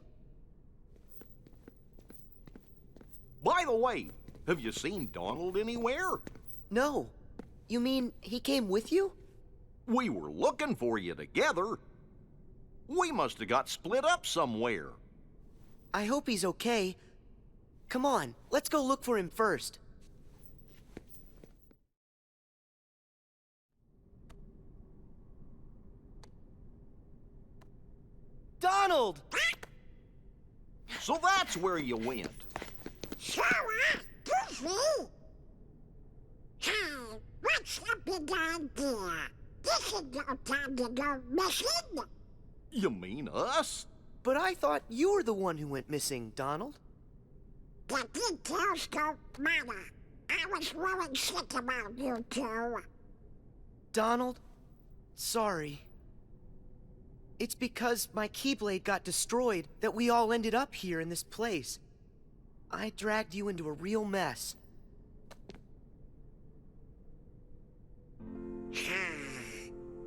By the way, have you seen Donald anywhere? No. You mean he came with you? We were looking for you together. We must have got split up somewhere. I hope he's okay. Come on, let's go look for him first. Donald! So that's where you went. Sora, Goofy! Hey, what's the big idea? This is no time to go missing. You mean us? But I thought you were the one who went missing, Donald. The details don't matter. I was growing sick about you two. Donald, sorry. It's because my Keyblade got destroyed that we all ended up here in this place. I dragged you into a real mess.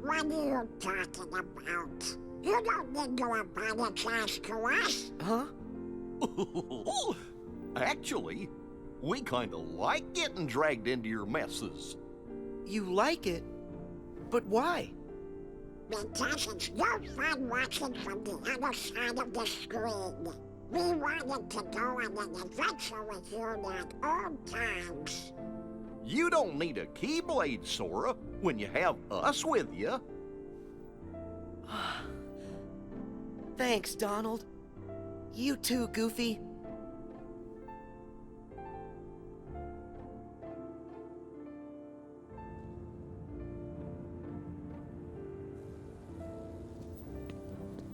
What are you talking about? You don't need to apologize to us. Huh? Actually, we kinda like getting dragged into your messes. You like it? But why? Because it's no fun watching from the other side of the screen. We wanted to go on an adventure with you at all times. You don't need a Keyblade, Sora, when you have us with you. Thanks, Donald. You too, Goofy.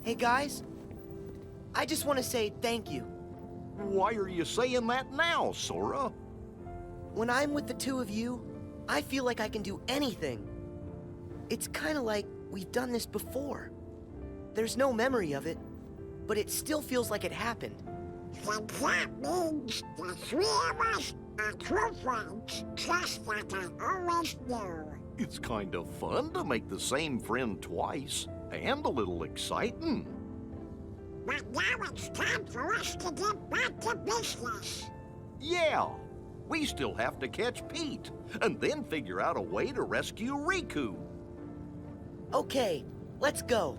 Hey guys, I just want to say thank you. Why are you saying that now, Sora? When I'm with the two of you, I feel like I can do anything. It's kind of like we've done this before. There's no memory of it, but it still feels like it happened. Then that means the three of us Our true friends, just like I always knew. It's kind of fun to make the same friend twice, and a little exciting. But now it's time for us to get back to business. Yeah, we still have to catch Pete, and then figure out a way to rescue Riku. Okay, let's go.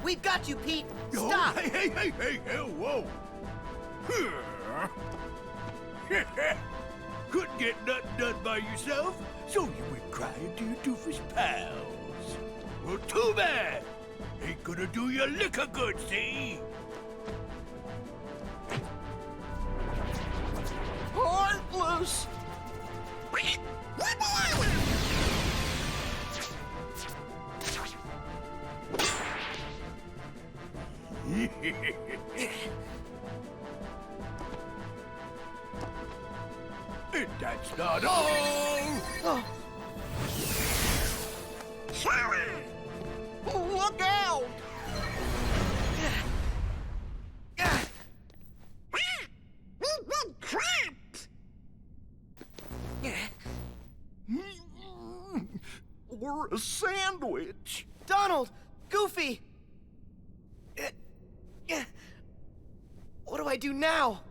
We've got you, Pete! Stop! Oh, hey, whoa! Couldn't get nothing done by yourself, so you went crying to your doofus pals. Well, too bad! Ain't gonna do you liquor good, see? Heartless! And that's not all! Look out! We've been trapped! We're a sandwich! Donald! Goofy! What do I do now?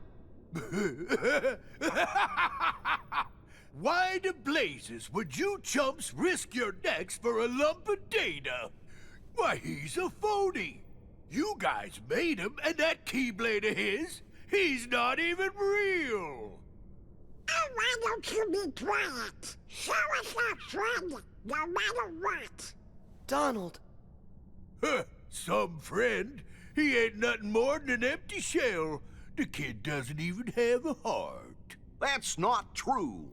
Why the blazes would you chumps risk your necks for a lump of data? Why, he's a phony. You guys made him, and that Keyblade of his, he's not even real. Oh, why don't you be quiet? Show us our friend, no matter what. Donald. Huh, some friend. He ain't nothing more than an empty shell. The kid doesn't even have a heart. That's not true.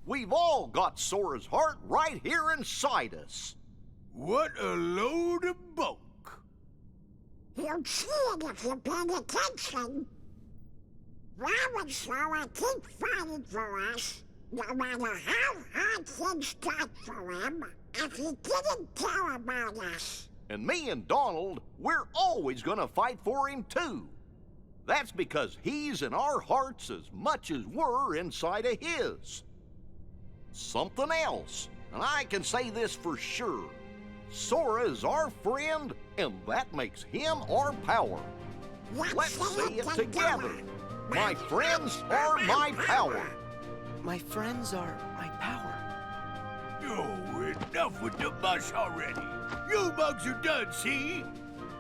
We've all got Sora's heart right here inside us. What a load of bunk. You'll see it if you pay attention. Why would Sora keep fighting for us, no matter how hard things got for him, if he didn't care about us? And me and Donald, we're always gonna fight for him too. That's because he's in our hearts as much as we're inside of his. Something else, and I can say this for sure. Sora is our friend, and that makes him our power. Let's say it together. My friends are my power. My friends are my power. Oh, enough with the mush already. You bugs are done, see?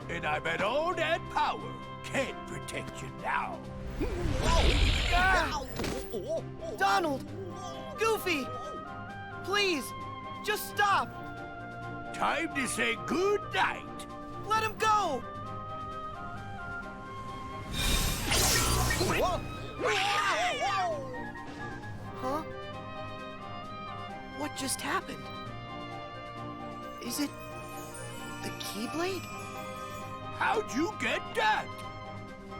And I bet all that power can't protect you now. Donald! Goofy! Please, just stop! Time to say good night. Let him go! Huh? What just happened? Is it the Keyblade? How'd you get that?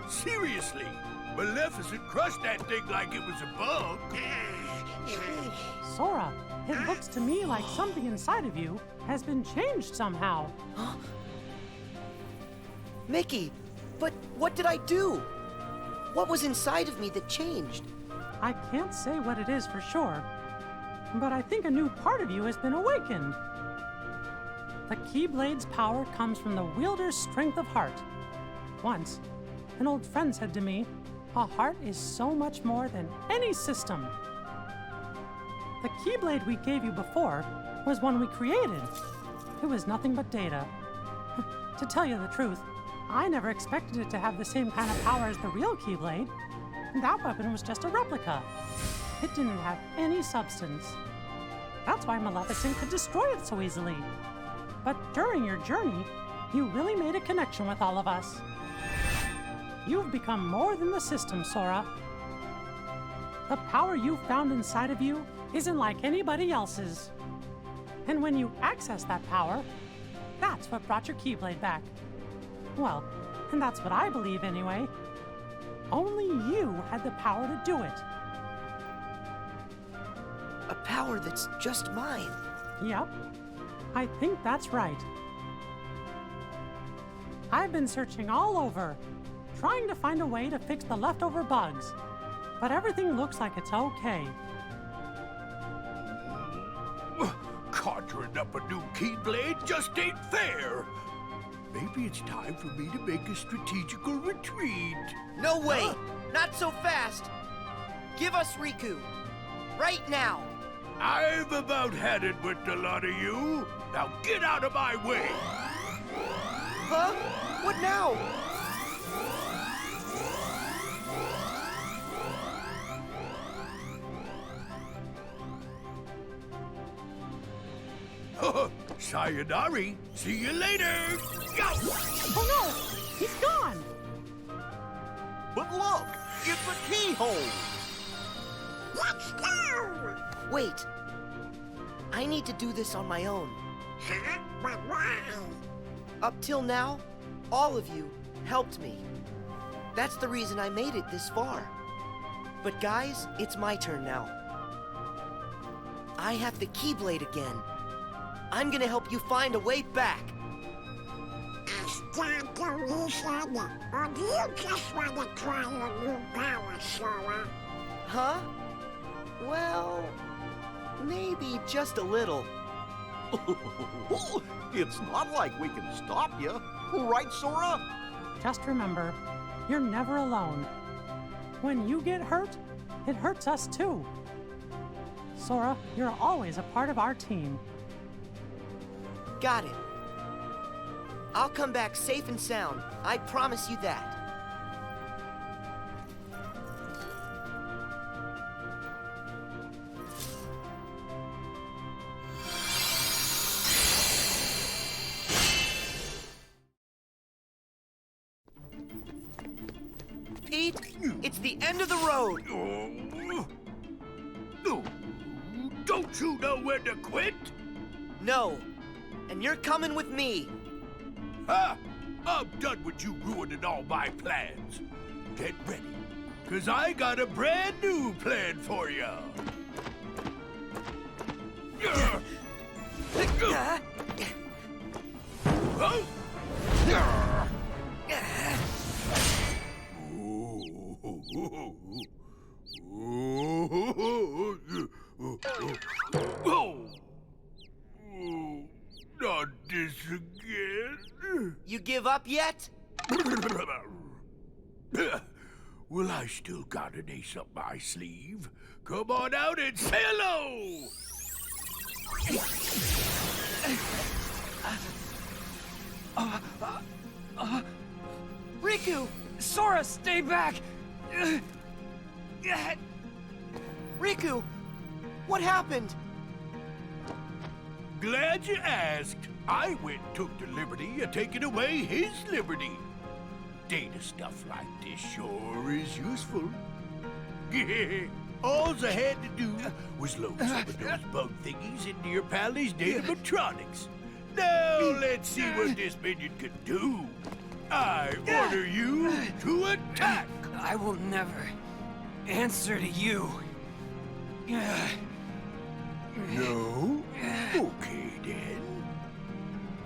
Seriously, Maleficent crushed that thing like it was a bug. Sora, it looks to me like something inside of you has been changed somehow. Huh? Mickey, but what did I do? What was inside of me that changed? I can't say what it is for sure, but I think a new part of you has been awakened. The Keyblade's power comes from the wielder's strength of heart. Once, an old friend said to me, a heart is so much more than any system. The Keyblade we gave you before was one we created. It was nothing but data. To tell you the truth, I never expected it to have the same kind of power as the real Keyblade. That weapon was just a replica. It didn't have any substance. That's why Maleficent could destroy it so easily. But during your journey, you really made a connection with all of us. You've become more than the system, Sora. The power you've found inside of you isn't like anybody else's. And when you access that power, that's what brought your Keyblade back. Well, and that's what I believe anyway. Only you had the power to do it. A power that's just mine. Yep. I think that's right. I've been searching all over, trying to find a way to fix the leftover bugs. But everything looks like it's okay. Conjuring up a new Keyblade just ain't fair. Maybe it's time for me to make a strategical retreat. No way! Not so fast! Give us Riku. Right now! I've about had it with the lot of you. Now get out of my way! Huh? What now? Sayonari. See you later. Go! Oh no! He's gone! But look, it's a keyhole. Let's go! Wait. I need to do this on my own. Huh? But why? Up till now, all of you helped me. That's the reason I made it this far. But guys, it's my turn now. I have the Keyblade again. I'm gonna help you find a way back. Start the reason, or do you just want to try your new power, Sora? Huh? Well, maybe just a little. It's not like we can stop you. Right, Sora? Just remember, you're never alone. When you get hurt, it hurts us too. Sora, you're always a part of our team. Got it. I'll come back safe and sound. I promise you that. Pete, it's the end of the road. Don't you know when to quit? No. And you're coming with me. Ha! I'm done with you ruining all my plans. Get ready, because I got a brand new plan for you. Not this again. You give up yet? Well, I still got an ace up my sleeve. Come on out and say hello! Riku! Sora, stay back! Riku! What happened? Glad you asked. I went and took the liberty of taking away his liberty. Data stuff like this sure is useful. All I had to do was load some of those bug thingies into your pally's datatronics. Now let's see what this minion can do. I order you to attack. I will never answer to you. No? Okay then.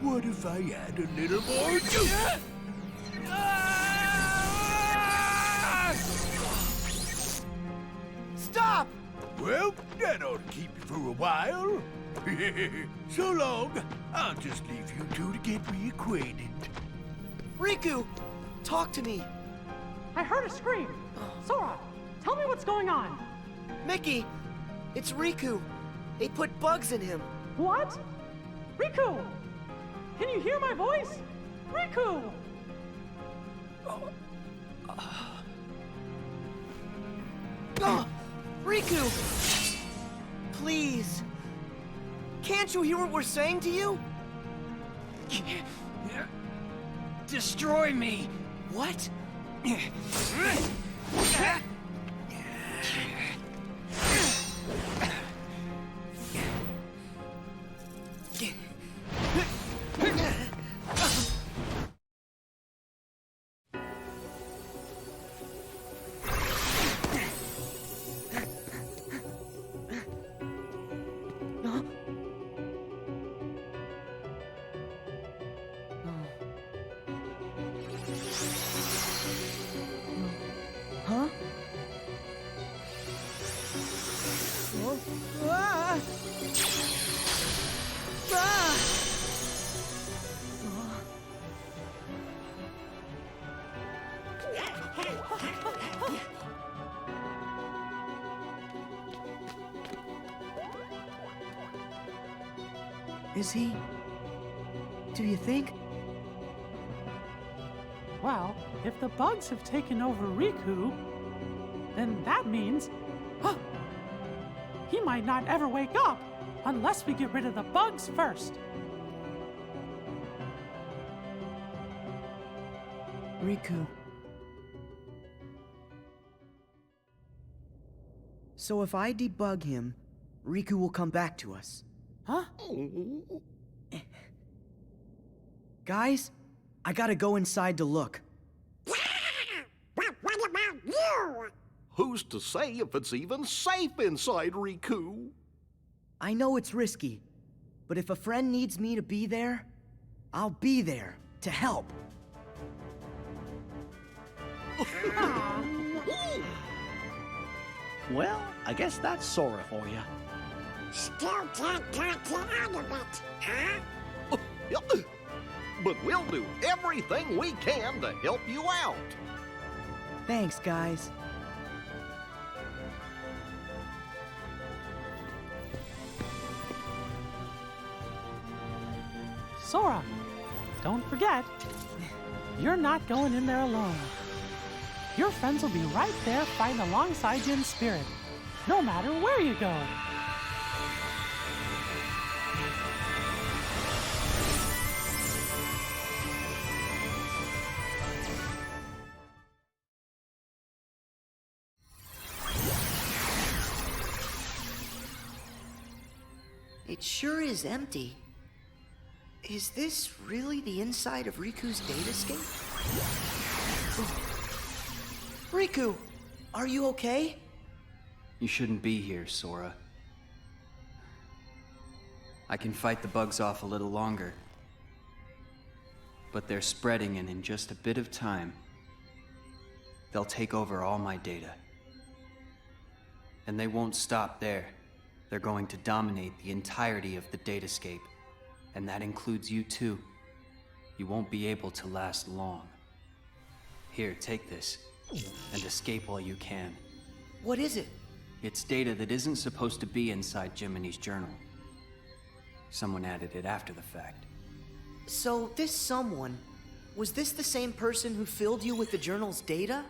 What if I add a little more juice? Stop! Well, that ought to keep you for a while. So long. I'll just leave you two to get reacquainted. Riku! Talk to me. I heard a scream. Sora, tell me what's going on. Mickey, it's Riku. They put bugs in him. What? Riku! Can you hear my voice? Riku! Riku! Please. Can't you hear what we're saying to you? Destroy me! What? Is he? Do you think? Well, if the bugs have taken over Riku, then that means... he might not ever wake up unless we get rid of the bugs first. Riku. So if I debug him, Riku will come back to us. Huh? Guys, I gotta go inside to look. But what about you? Who's to say if it's even safe inside Riku? I know it's risky, but if a friend needs me to be there, I'll be there to help. Well, I guess that's Sora for you. Still can't talk you out of it, huh? But we'll do everything we can to help you out. Thanks, guys. Sora, don't forget, you're not going in there alone. Your friends will be right there fighting alongside you in spirit, no matter where you go. It sure is empty. Is this really the inside of Riku's datascape? Riku, are you okay? You shouldn't be here, Sora. I can fight the bugs off a little longer. But they're spreading, and in just a bit of time, they'll take over all my data. And they won't stop there. They're going to dominate the entirety of the datascape. And that includes you too. You won't be able to last long. Here, take this, and escape while you can. What is it? It's data that isn't supposed to be inside Jiminy's journal. Someone added it after the fact. So this someone, was this the same person who filled you with the journal's data?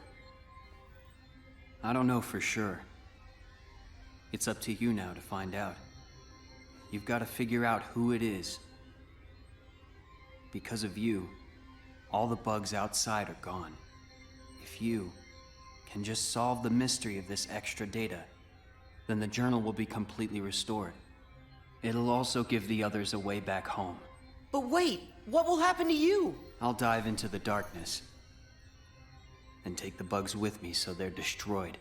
I don't know for sure. It's up to you now to find out. You've got to figure out who it is. Because of you, all the bugs outside are gone. If you can just solve the mystery of this extra data, then the journal will be completely restored. It'll also give the others a way back home. But wait, what will happen to you? I'll dive into the darkness and take the bugs with me so they're destroyed.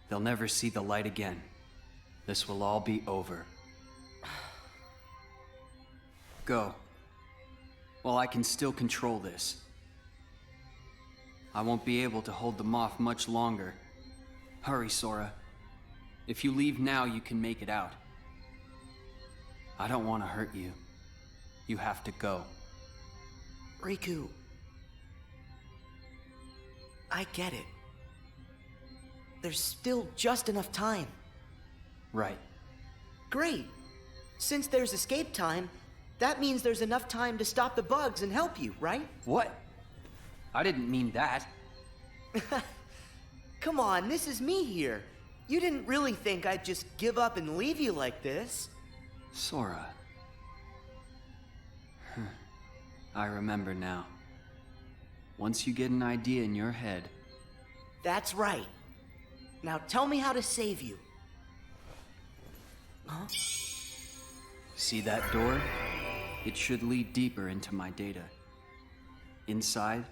They'll never see the light again. This will all be over. Go. While I can still control this. I won't be able to hold them off much longer. Hurry, Sora. If you leave now, you can make it out. I don't want to hurt you. You have to go. Riku, I get it. There's still just enough time. Right. Great. Since there's escape time, that means there's enough time to stop the bugs and help you, right? What? I didn't mean that. Come on, this is me here. You didn't really think I'd just give up and leave you like this. Sora. I remember now. Once you get an idea in your head... That's right. Now tell me how to save you. Huh? See that door? It should lead deeper into my data. Inside,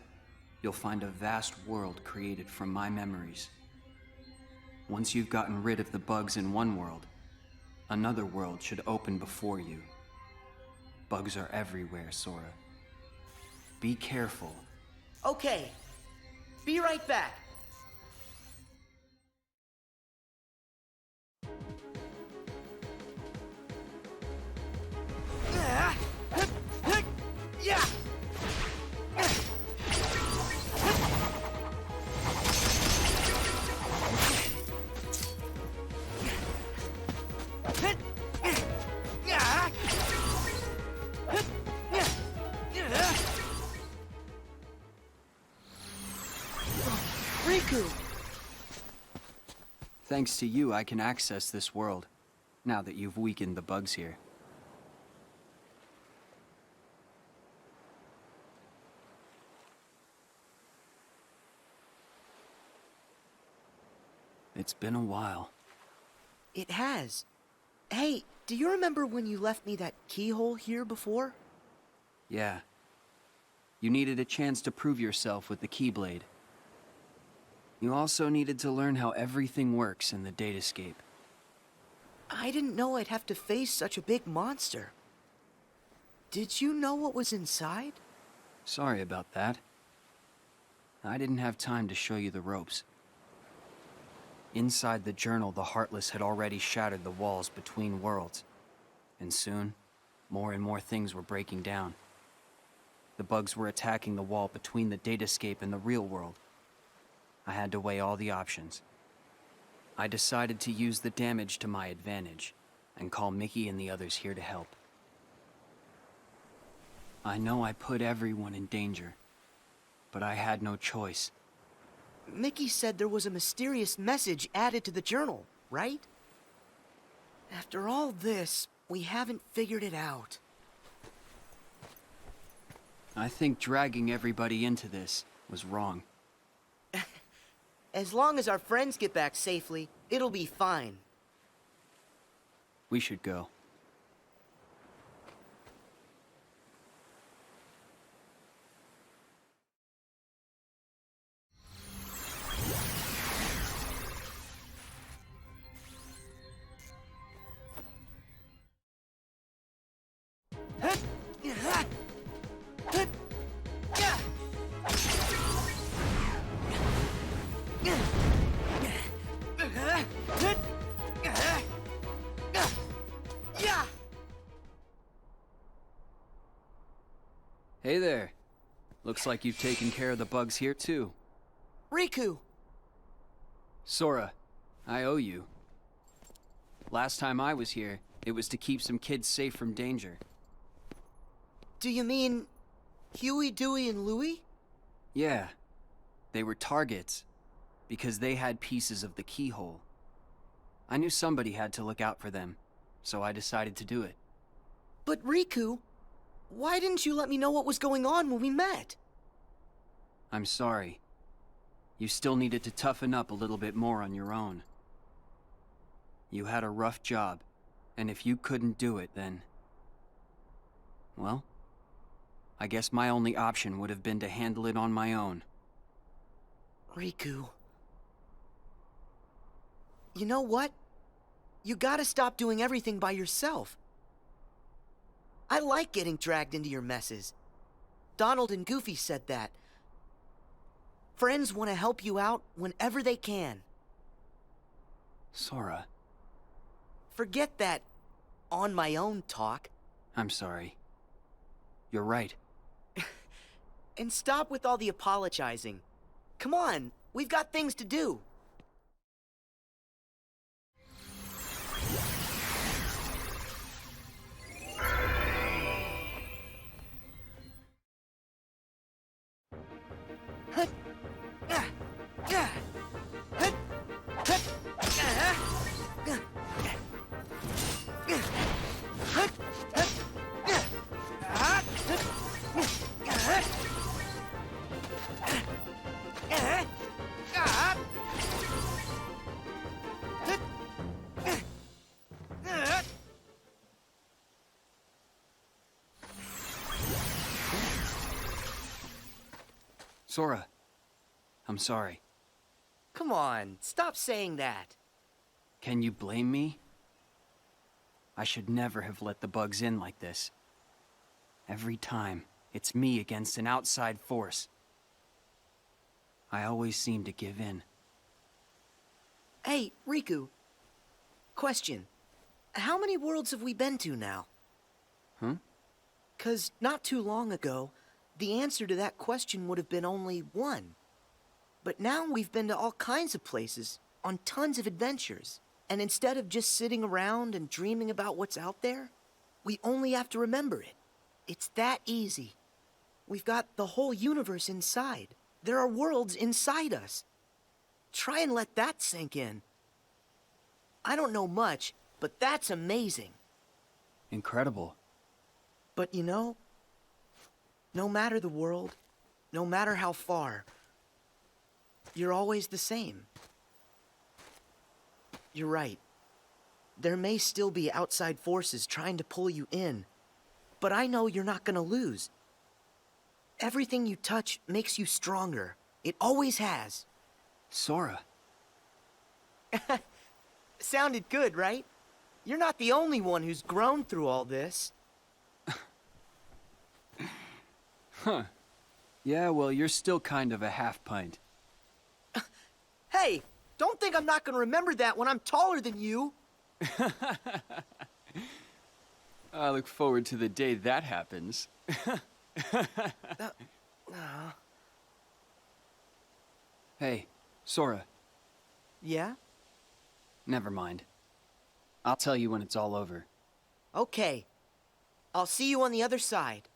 you'll find a vast world created from my memories. Once you've gotten rid of the bugs in one world, another world should open before you. Bugs are everywhere, Sora. Be careful. Okay. Be right back. Riku! Thanks to you, I can access this world, now that you've weakened the bugs here. It's been a while. It has. Hey, do you remember when you left me that keyhole here before? Yeah. You needed a chance to prove yourself with the Keyblade. You also needed to learn how everything works in the datascape. I didn't know I'd have to face such a big monster. Did you know what was inside? Sorry about that. I didn't have time to show you the ropes. Inside the journal, the Heartless had already shattered the walls between worlds. And soon, more and more things were breaking down. The bugs were attacking the wall between the datascape and the real world. I had to weigh all the options. I decided to use the damage to my advantage, and call Mickey and the others here to help. I know I put everyone in danger, but I had no choice. Mickey said there was a mysterious message added to the journal, right? After all this, we haven't figured it out. I think dragging everybody into this was wrong. As long as our friends get back safely, it'll be fine. We should go. Hey there. Looks like you've taken care of the bugs here too. Riku! Sora, I owe you. Last time I was here, it was to keep some kids safe from danger. Do you mean Huey, Dewey, and Louie? Yeah. They were targets, because they had pieces of the keyhole. I knew somebody had to look out for them, so I decided to do it. But Riku, why didn't you let me know what was going on when we met? I'm sorry. You still needed to toughen up a little bit more on your own. You had a rough job, and if you couldn't do it, then... well, I guess my only option would have been to handle it on my own. Riku... you know what? You gotta stop doing everything by yourself. I like getting dragged into your messes. Donald and Goofy said that. Friends want to help you out whenever they can. Sora. Forget that on my own talk. I'm sorry. You're right. And stop with all the apologizing. Come on, we've got things to do. Sora, I'm sorry. Come on, stop saying that. Can you blame me? I should never have let the bugs in like this. Every time, it's me against an outside force. I always seem to give in. Hey, Riku. Question. How many worlds have we been to now? Huh? 'Cause not too long ago, the answer to that question would have been only one. But now we've been to all kinds of places, on tons of adventures. And instead of just sitting around and dreaming about what's out there, we only have to remember it. It's that easy. We've got the whole universe inside. There are worlds inside us. Try and let that sink in. I don't know much, but that's amazing. Incredible. But you know, no matter the world, no matter how far, you're always the same. You're right. There may still be outside forces trying to pull you in, but I know you're not gonna lose. Everything you touch makes you stronger. It always has. Sora. Sounded good, right? You're not the only one who's grown through all this. Huh. Yeah, well, you're still kind of a half pint. Hey, don't think I'm not gonna remember that when I'm taller than you. I look forward to the day that happens. Hey, Sora. Yeah? Never mind. I'll tell you when it's all over. Okay. I'll see you on the other side.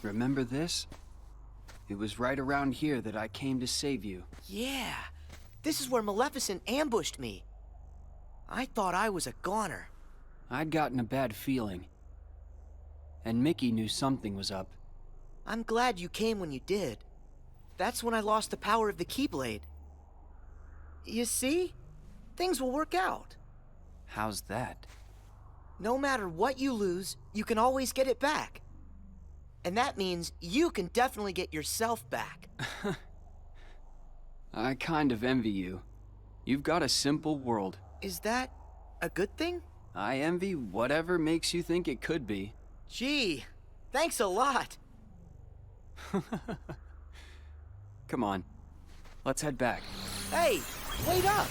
Remember this? It was right around here that I came to save you. Yeah. This is where Maleficent ambushed me. I thought I was a goner. I'd gotten a bad feeling. And Mickey knew something was up. I'm glad you came when you did. That's when I lost the power of the Keyblade. You see? Things will work out. How's that? No matter what you lose, you can always get it back. And that means you can definitely get yourself back. I kind of envy you. You've got a simple world. Is that a good thing? I envy whatever makes you think it could be. Gee, thanks a lot. Come on, let's head back. Hey, wait up!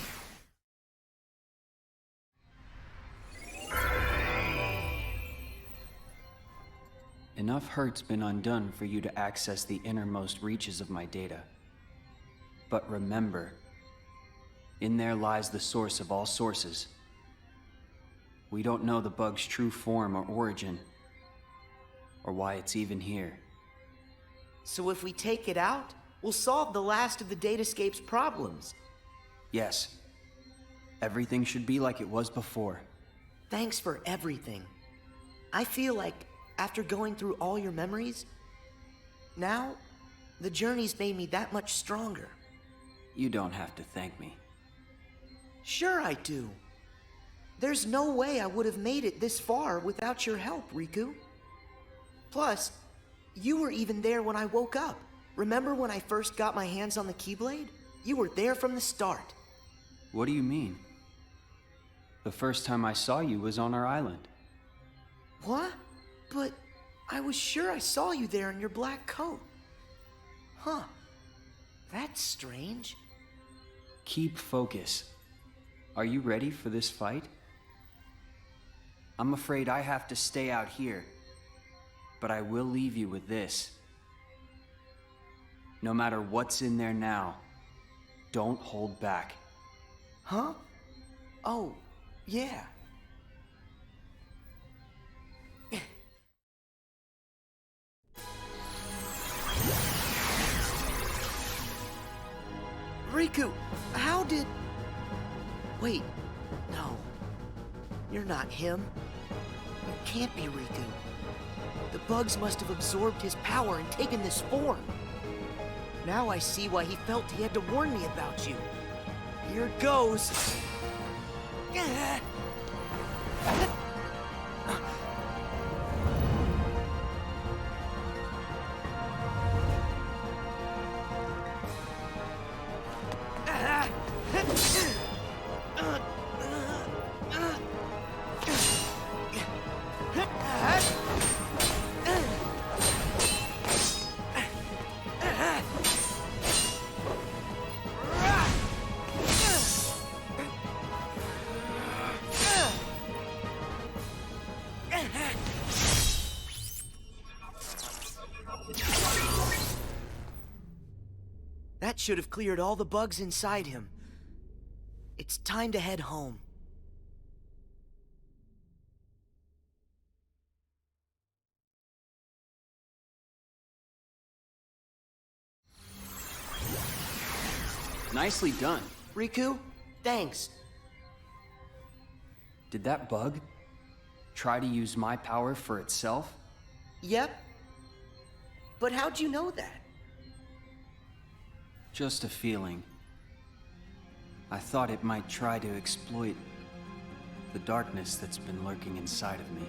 Enough hurt's been undone for you to access the innermost reaches of my data. But remember, in there lies the source of all sources. We don't know the bug's true form or origin, or why it's even here. So if we take it out, we'll solve the last of the Datascape's problems. Yes. Everything should be like it was before. Thanks for everything. I feel like, after going through all your memories, now, the journey's made me that much stronger. You don't have to thank me. Sure I do. There's no way I would have made it this far without your help, Riku. Plus, you were even there when I woke up. Remember when I first got my hands on the Keyblade? You were there from the start. What do you mean? The first time I saw you was on our island. What? But I was sure I saw you there in your black coat. Huh. That's strange. Keep focus. Are you ready for this fight? I'm afraid I have to stay out here, but I will leave you with this. No matter what's in there now, don't hold back. Huh? Oh, yeah. Riku, how did... Wait, no. You're not him. You can't be Riku. The bugs must have absorbed his power and taken this form. Now I see why he felt he had to warn me about you. Here goes. That should have cleared all the bugs inside him. It's time to head home. Nicely done. Riku, thanks. Did that bug try to use my power for itself? Yep. But how'd you know that? Just a feeling. I thought it might try to exploit the darkness that's been lurking inside of me.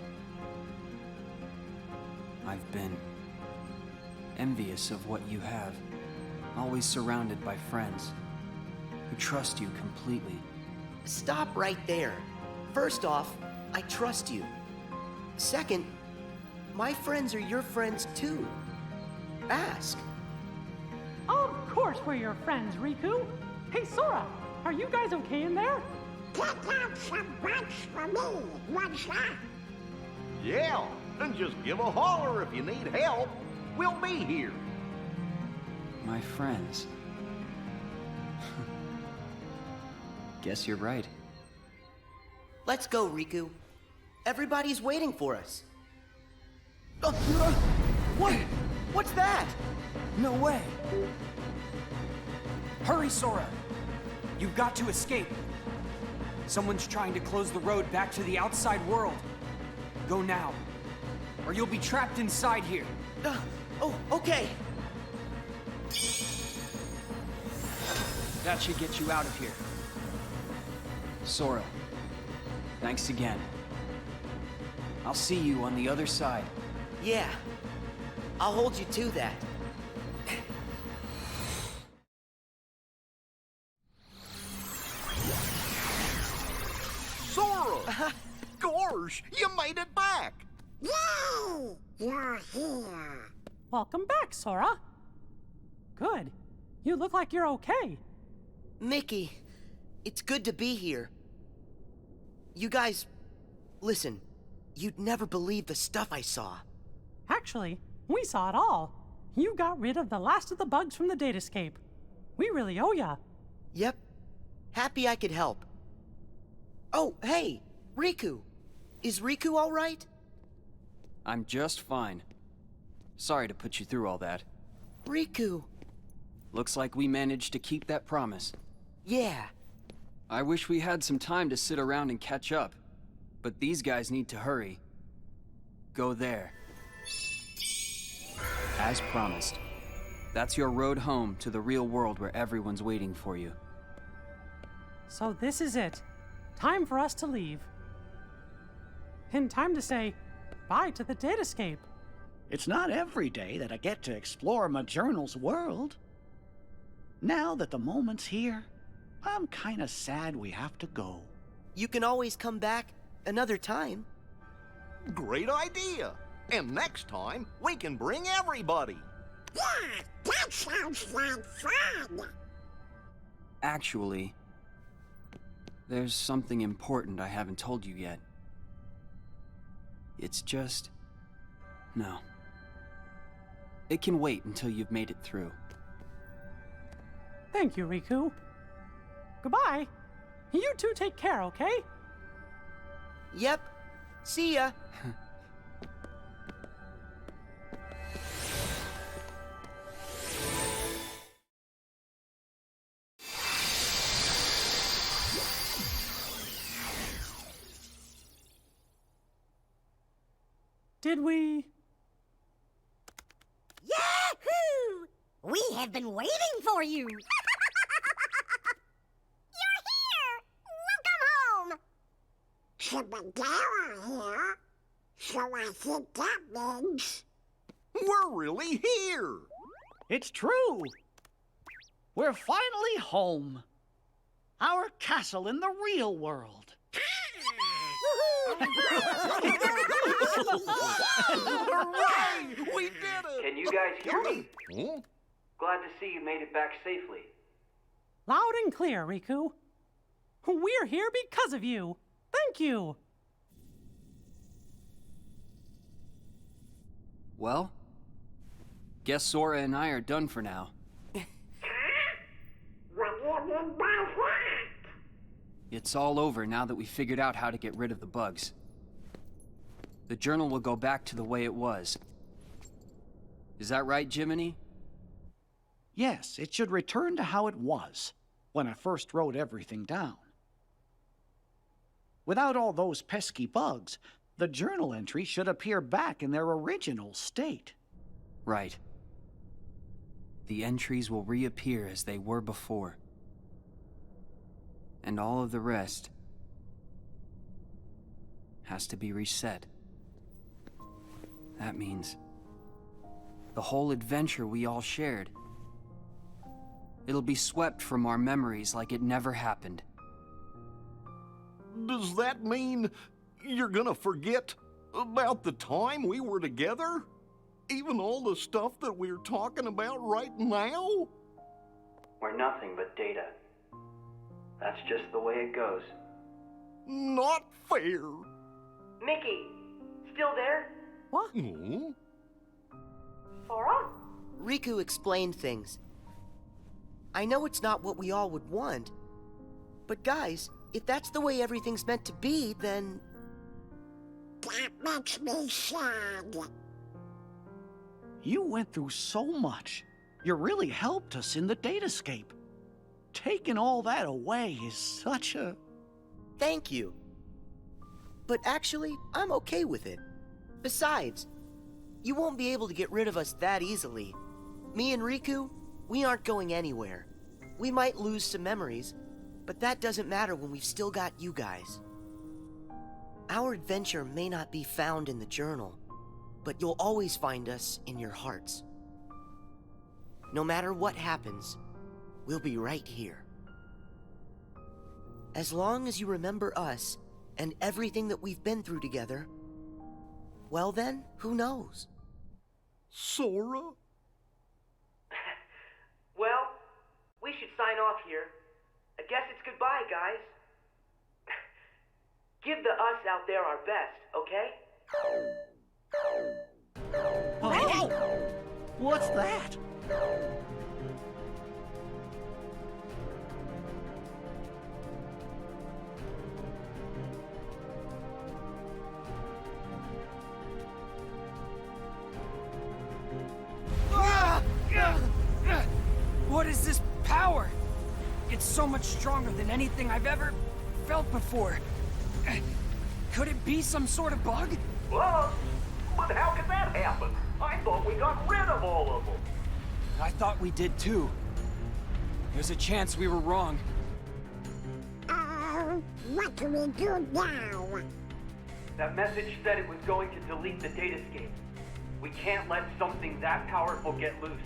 I've been envious of what you have, always surrounded by friends who trust you completely. Stop right there. First off, I trust you. Second, my friends are your friends too. Ask. Of course we're your friends, Riku. Hey, Sora, are you guys okay in there? Pick out some bugs for me, what's that? Yeah, and just give a holler if you need help. We'll be here. My friends. Guess you're right. Let's go, Riku. Everybody's waiting for us. What? What's that? No way. Hurry, Sora. You've got to escape. Someone's trying to close the road back to the outside world. Go now, or you'll be trapped inside here. Oh, okay. That should get you out of here. Sora, thanks again. I'll see you on the other side. Yeah, I'll hold you to that. Sora! Gorge, you made it back! Yay! You're here. Welcome back, Sora. Good. You look like you're okay. Mickey, it's good to be here. You guys, listen, you'd never believe the stuff I saw. Actually, we saw it all. You got rid of the last of the bugs from the datascape. We really owe ya. Yep. Happy I could help. Oh, hey, Riku. Is Riku all right? I'm just fine. Sorry to put you through all that. Riku. Looks like we managed to keep that promise. Yeah. I wish we had some time to sit around and catch up, but these guys need to hurry. Go there. As promised. That's your road home to the real world where everyone's waiting for you. So this is it. Time for us to leave. And time to say bye to the datascape. It's not every day that I get to explore my journal's world. Now that the moment's here, I'm kinda sad we have to go. You can always come back another time. Great idea! And next time, we can bring everybody! Yeah, that sounds like fun. Actually, there's something important I haven't told you yet. It's just... no. It can wait until you've made it through. Thank you, Riku. Goodbye. You two take care, okay? Yep. See ya. Did we? Yahoo! We have been waiting for you. You're here. Welcome home. Chibadera here. So I think that means... We're really here! It's true! We're finally home. Our castle in the real world. Hooray! We did it! Can you guys hear me? Hmm? Glad to see you made it back safely. Loud and clear, Riku. We're here because of you. Thank you. Well, guess Sora and I are done for now. What do you mean by that? It's all over now that we figured out how to get rid of the bugs. The journal will go back to the way it was. Is that right, Jiminy? Yes, it should return to how it was when I first wrote everything down. Without all those pesky bugs, the journal entries should appear back in their original state. Right. The entries will reappear as they were before. And all of the rest has to be reset. That means the whole adventure we all shared. It'll be swept from our memories like it never happened. Does that mean you're gonna forget about the time we were together? Even all the stuff that we're talking about right now? We're nothing but data. That's just the way it goes. Not fair. Mickey, still there? What? Hmm? Sora? Riku explained things. I know it's not what we all would want, but guys, if that's the way everything's meant to be, then... That makes me sad. You went through so much. You really helped us in the datascape. Taking all that away is such a... Thank you. But actually, I'm okay with it. Besides, you won't be able to get rid of us that easily. Me and Riku, we aren't going anywhere. We might lose some memories, but that doesn't matter when we've still got you guys. Our adventure may not be found in the journal, but you'll always find us in your hearts. No matter what happens, we'll be right here. As long as you remember us and everything that we've been through together, well then, who knows? Sora? Well, we should sign off here. I guess it's goodbye, guys. Give the us out there our best, okay? Hey! What's that? What is this power? It's so much stronger than anything I've ever felt before. Could it be some sort of bug? Well, but how could that happen? I thought we got rid of all of them. I thought we did too. There's a chance we were wrong. What do we do now? That message said it was going to delete the datascape. We can't let something that powerful get loose.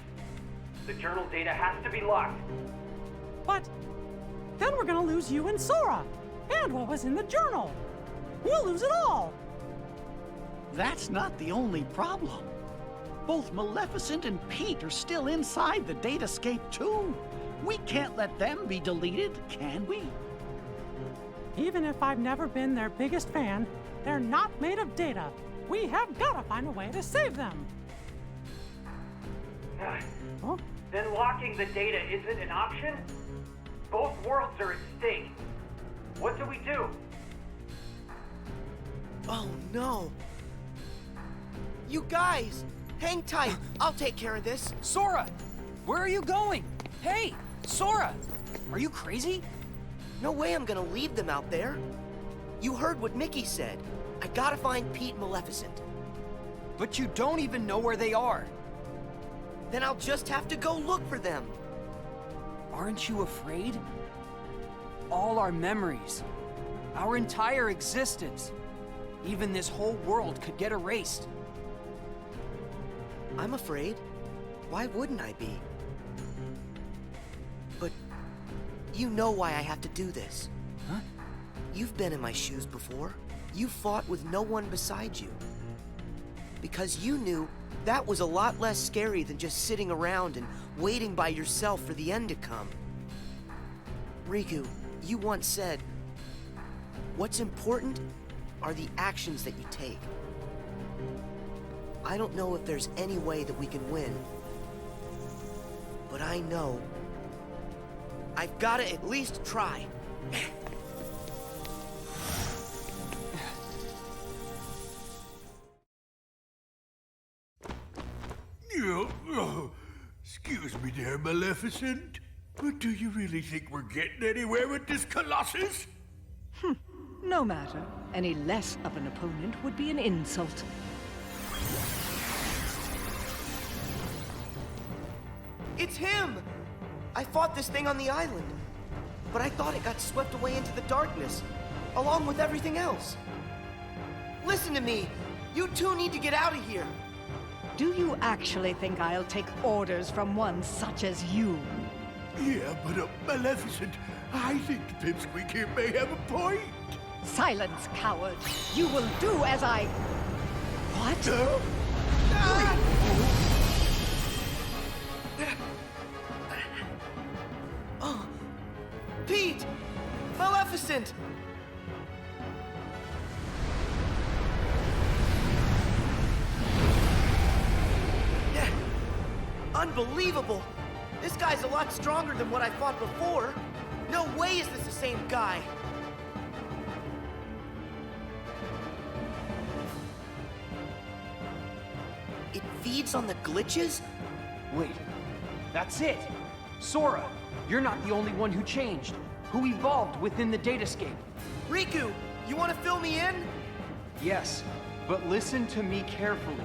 The journal data has to be locked. But then we're gonna lose you and Sora, and what was in the journal. We'll lose it all. That's not the only problem. Both Maleficent and Pete are still inside the datascape too. We can't let them be deleted, can we? Even if I've never been their biggest fan, they're not made of data. We have gotta find a way to save them. Huh? Then locking the data isn't an option? Both worlds are at stake. What do we do? Oh no. You guys, hang tight. I'll take care of this. Sora! Where are you going? Hey, Sora! Are you crazy? No way I'm gonna leave them out there. You heard what Mickey said. I gotta find Pete and Maleficent. But you don't even know where they are. Then I'll just have to go look for them. Aren't you afraid? All our memories, our entire existence, even this whole world could get erased. I'm afraid. Why wouldn't I be? But you know why I have to do this. Huh? You've been in my shoes before. You fought with no one beside you. Because you knew that was a lot less scary than just sitting around and waiting by yourself for the end to come. Riku, you once said, what's important are the actions that you take. I don't know if there's any way that we can win. But I know I've got to at least try. Excuse me there, Maleficent. But do you really think we're getting anywhere with this Colossus? No matter. Any less of an opponent would be an insult. It's him! I fought this thing on the island, but I thought it got swept away into the darkness, along with everything else. Listen to me! You two need to get out of here! Do you actually think I'll take orders from one such as you? Yeah, but Maleficent, I think the pipsqueak here may have a point. Silence, coward! You will do as I... What? Oh, Pete! Maleficent! Unbelievable! This guy's a lot stronger than what I fought before. No way is this the same guy. It feeds on the glitches? Wait, that's it! Sora, you're not the only one who changed, who evolved within the datascape. Riku, you want to fill me in? Yes, but listen to me carefully.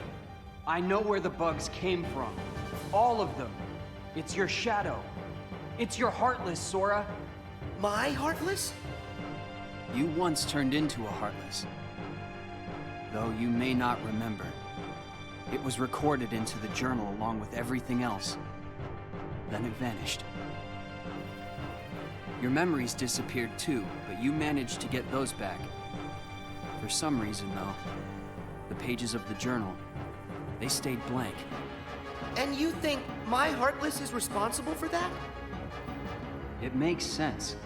I know where the bugs came from. All of them. It's your shadow. It's your Heartless, Sora. My Heartless? You once turned into a Heartless. Though you may not remember. It was recorded into the journal along with everything else. Then it vanished. Your memories disappeared too, but you managed to get those back. For some reason, though, the pages of the journal, they stayed blank. And you think my Heartless is responsible for that? It makes sense.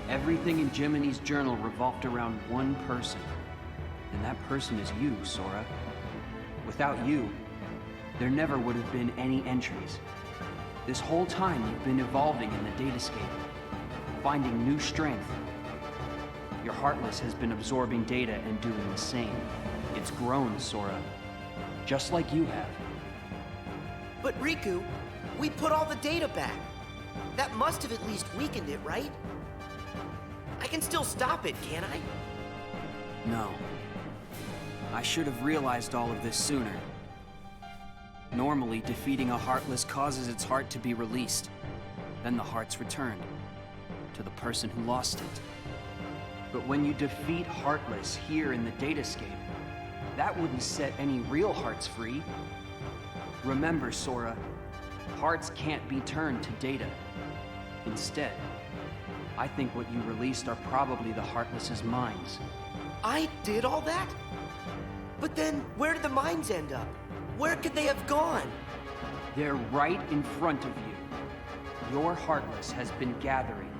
Everything in Jiminy's journal revolved around one person. And that person is you, Sora. Without you, there never would have been any entries. This whole time you've been evolving in the datascape, finding new strength. Your Heartless has been absorbing data and doing the same. It's grown, Sora. Just like you have. But Riku, we put all the data back. That must have at least weakened it, right? I can still stop it, can't I? No. I should have realized all of this sooner. Normally, defeating a Heartless causes its heart to be released. Then the heart's returned to the person who lost it. But when you defeat Heartless here in the datascape, that wouldn't set any real hearts free. Remember, Sora, hearts can't be turned to data. Instead, I think what you released are probably the Heartless's minds. I did all that? But then, where did the mines end up? Where could they have gone? They're right in front of you. Your Heartless has been gathering,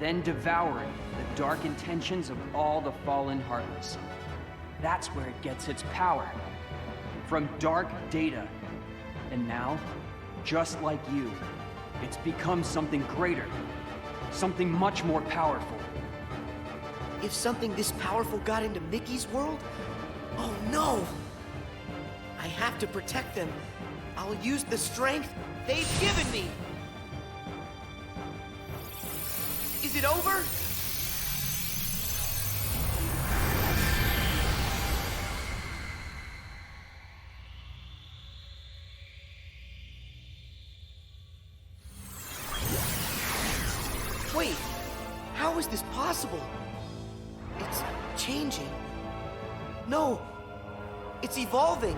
then devouring the dark intentions of all the fallen Heartless. That's where it gets its power. From dark data. And now, just like you, it's become something greater. Something much more powerful. If something this powerful got into Mickey's world? Oh no! I have to protect them. I'll use the strength they've given me! Is it over? Wait, how is this possible? It's changing. No, it's evolving.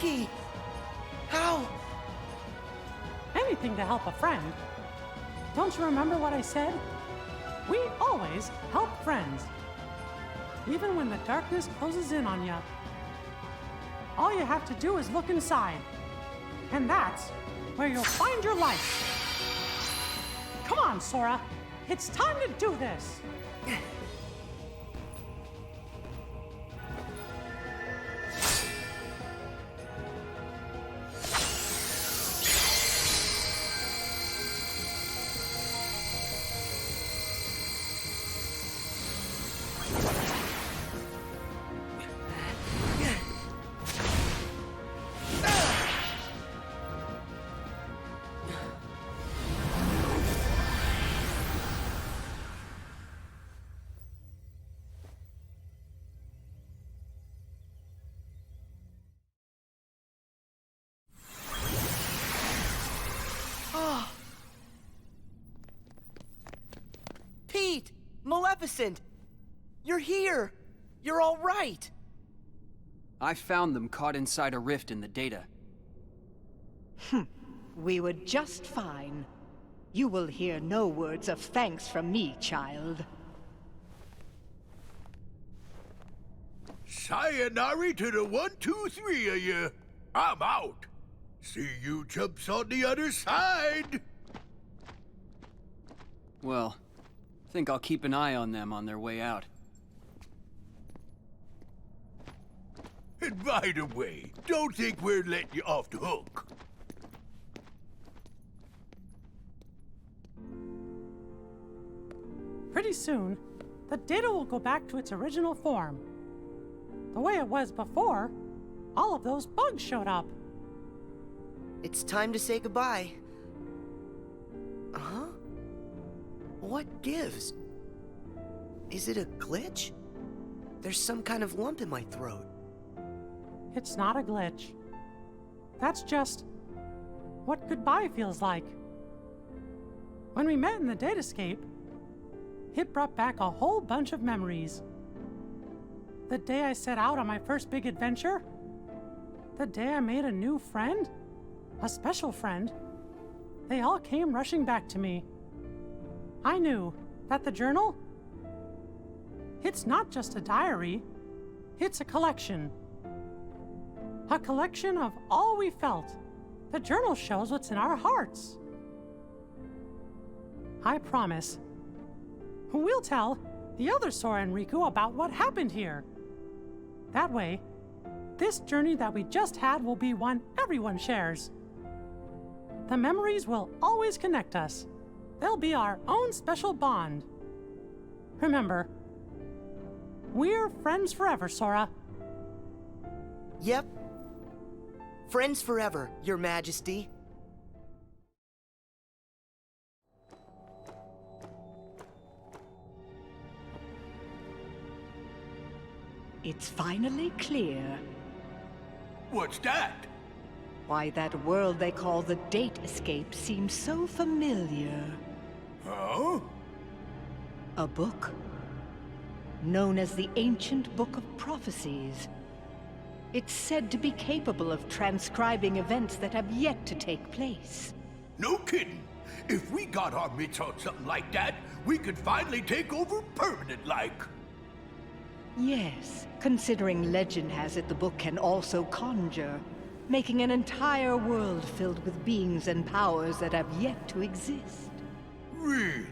Ricky! How? Anything to help a friend. Don't you remember what I said? We always help friends. Even when the darkness closes in on you. All you have to do is look inside. And that's where you'll find your life. Come on, Sora. It's time to do this. Pete! Maleficent! You're here! You're all right! I found them caught inside a rift in the data. We were just fine. You will hear no words of thanks from me, child. Sayonara to the 1, 2, 3 of you. I'm out. See you chumps on the other side. Well, think I'll keep an eye on them on their way out. And by the way, don't think we're letting you off the hook. Pretty soon, the data will go back to its original form. The way it was before, all of those bugs showed up. It's time to say goodbye. Huh? What gives? Is it a glitch? There's some kind of lump in my throat. It's not a glitch. That's just what goodbye feels like. When we met in the datascape, it brought back a whole bunch of memories. The day I set out on my first big adventure, the day I made a new friend, a special friend, they all came rushing back to me. I knew that the journal, it's not just a diary, it's a collection. A collection of all we felt. The journal shows what's in our hearts. I promise, we'll tell the other Sora and Riku about what happened here. That way, this journey that we just had will be one everyone shares. The memories will always connect us. They'll be our own special bond. Remember, we're friends forever, Sora. Yep. Friends forever, Your Majesty. It's finally clear. What's that? Why that world they call the Date Escape seems so familiar. Huh? A book. Known as the Ancient Book of Prophecies. It's said to be capable of transcribing events that have yet to take place. No kidding. If we got our mitts on something like that, we could finally take over permanent-like. Yes, considering legend has it the book can also conjure, making an entire world filled with beings and powers that have yet to exist. Really?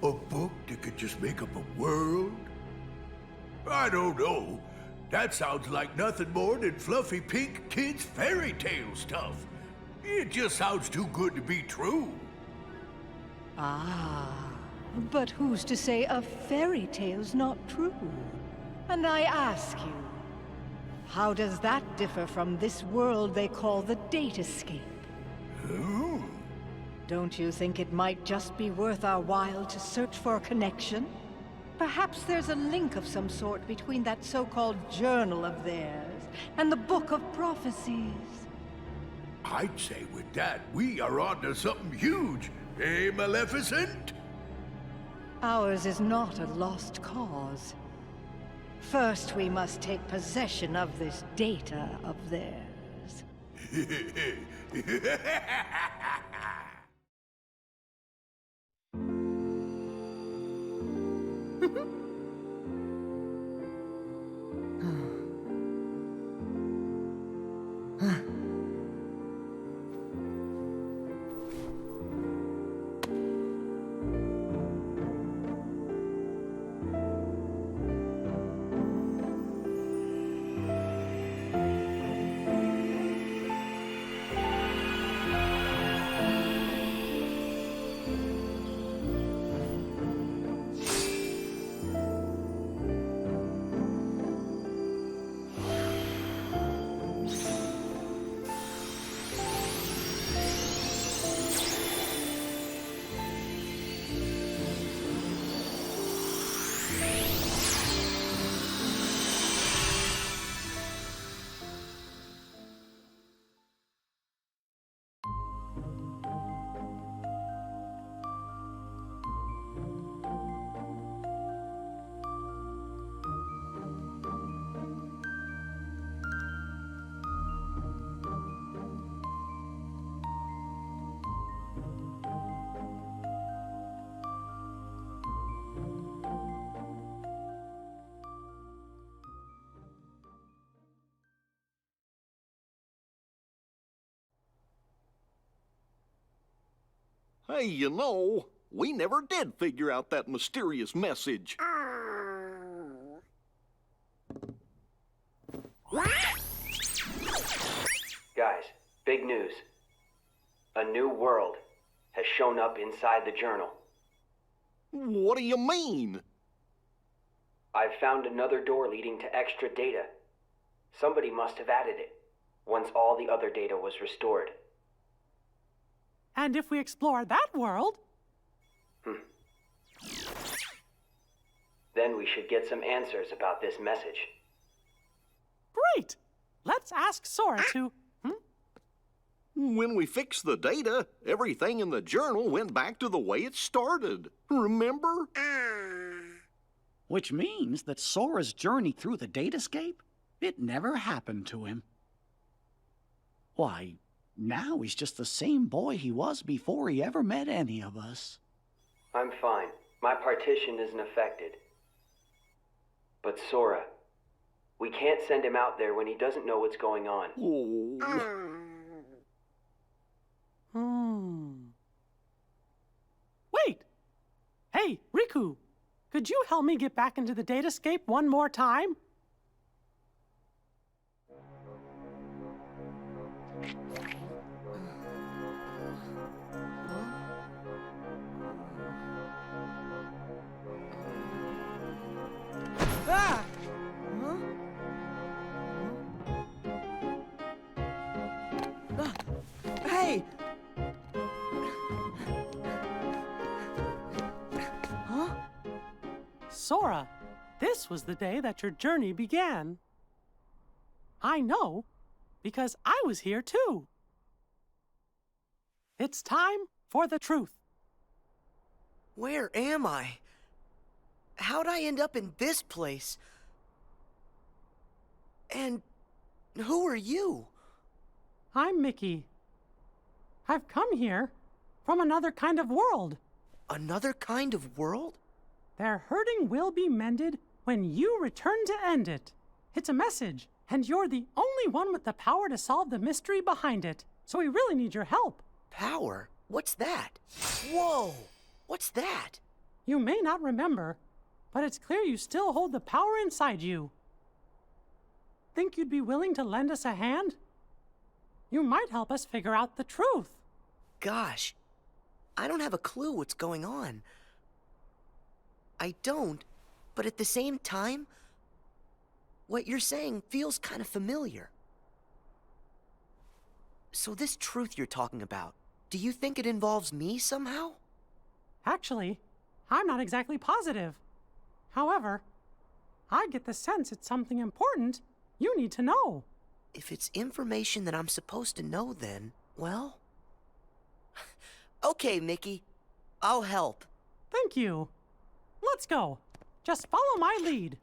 A book that could just make up a world? I don't know. That sounds like nothing more than fluffy pink kids' fairy tale stuff. It just sounds too good to be true. Ah, but who's to say a fairy tale's not true? And I ask you, how does that differ from this world they call the Date Escape? Oh. Don't you think it might just be worth our while to search for a connection? Perhaps there's a link of some sort between that so-called journal of theirs and the Book of Prophecies. I'd say with that, we are onto something huge. Eh, Maleficent? Ours is not a lost cause. First, we must take possession of this data of theirs. Hey, you know, we never did figure out that mysterious message. Guys, big news. A new world has shown up inside the journal. What do you mean? I've found another door leading to extra data. Somebody must have added it, once all the other data was restored. And if we explore that world... Then we should get some answers about this message. Great! Let's ask Sora to... When we fixed the data, everything in the journal went back to the way it started. Remember? Which means that Sora's journey through the datascape, it never happened to him. Why, now he's just the same boy he was before he ever met any of us. I'm fine. My partition isn't affected. But Sora, we can't send him out there when he doesn't know what's going on. Wait! Hey, Riku, could you help me get back into the datascape one more time? Ah! Huh? Hey! Huh? Sora, this was the day that your journey began. I know, because I was here too. It's time for the truth. Where am I? How'd I end up in this place? And who are you? I'm Mickey. I've come here from another kind of world. Another kind of world? Their hurting will be mended when you return to end it. It's a message, and you're the only one with the power to solve the mystery behind it. So we really need your help. Power? What's that? Whoa! What's that? You may not remember, but it's clear you still hold the power inside you. Think you'd be willing to lend us a hand? You might help us figure out the truth. Gosh, I don't have a clue what's going on. I don't, but at the same time, what you're saying feels kind of familiar. So this truth you're talking about, do you think it involves me somehow? Actually, I'm not exactly positive. However, I get the sense it's something important you need to know. If it's information that I'm supposed to know, then, well... Okay, Mickey. I'll help. Thank you. Let's go. Just follow my lead.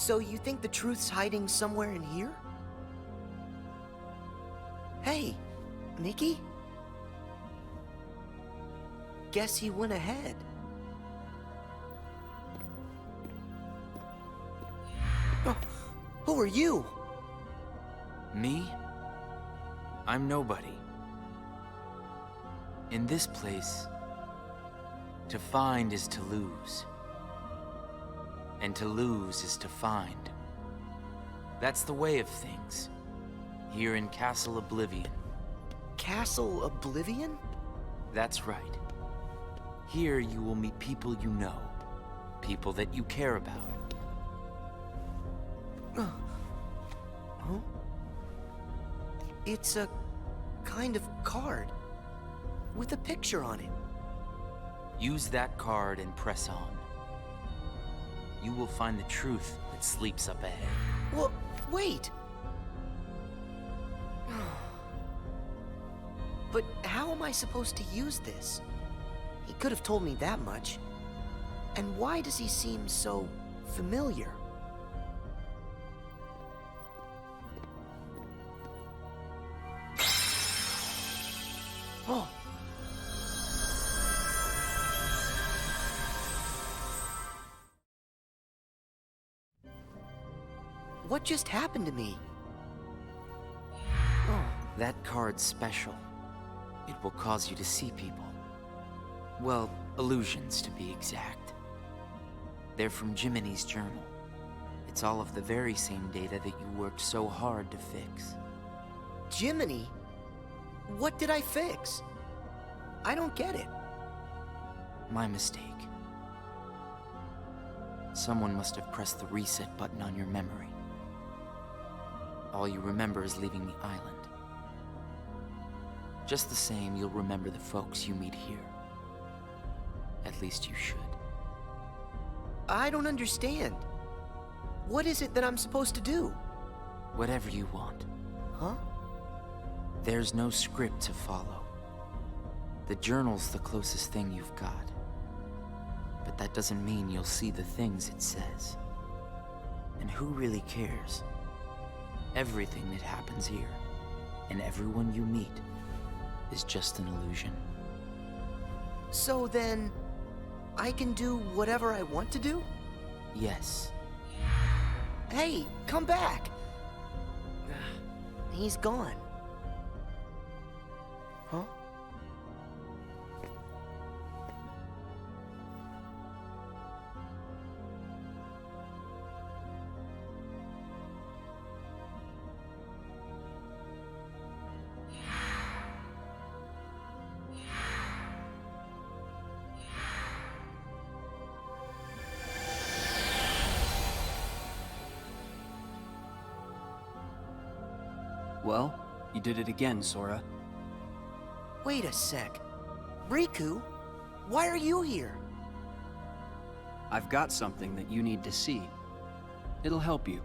So you think the truth's hiding somewhere in here? Hey, Mickey? Guess he went ahead. Oh, who are you? Me? I'm nobody. In this place, to find is to lose. And to lose is to find. That's the way of things, here in Castle Oblivion. Castle Oblivion? That's right. Here you will meet people you know, people that you care about. Huh? It's a kind of card with a picture on it. Use that card and press on. You will find the truth that sleeps up ahead. Well, wait! But how am I supposed to use this? He could have told me that much. And why does he seem so familiar? Oh! What just happened to me? Oh, that card's special. It will cause you to see people. Well, illusions to be exact. They're from Jiminy's journal. It's all of the very same data that you worked so hard to fix. Jiminy? What did I fix? I don't get it. My mistake. Someone must have pressed the reset button on your memory. All you remember is leaving the island. Just the same, you'll remember the folks you meet here. At least you should. I don't understand. What is it that I'm supposed to do? Whatever you want. Huh? There's no script to follow. The journal's the closest thing you've got. But that doesn't mean you'll see the things it says. And who really cares? Everything that happens here, and everyone you meet, is just an illusion. So then, I can do whatever I want to do? Yes. Hey, come back! He's gone. Huh? Well, you did it again, Sora. Wait a sec. Riku, why are you here? I've got something that you need to see. It'll help you.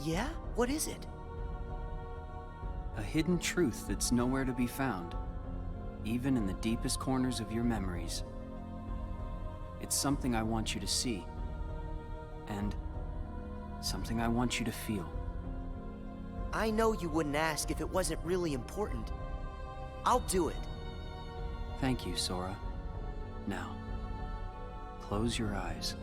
Yeah? What is it? A hidden truth that's nowhere to be found, even in the deepest corners of your memories. It's something I want you to see, and something I want you to feel. I know you wouldn't ask if it wasn't really important. I'll do it. Thank you, Sora. Now, close your eyes.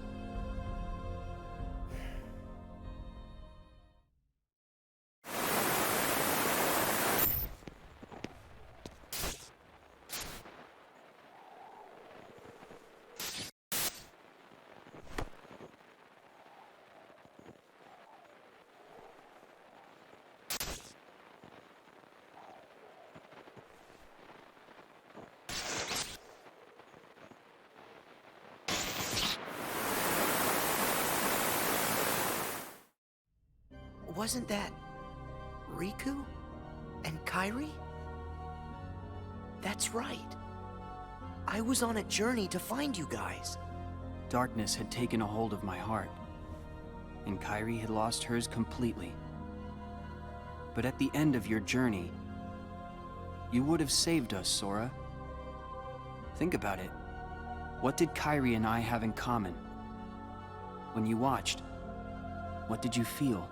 Wasn't that Riku and Kairi? That's right. I was on a journey to find you guys. Darkness had taken a hold of my heart, and Kairi had lost hers completely. But at the end of your journey, you would have saved us, Sora. Think about it. What did Kairi and I have in common? When you watched, What did you feel?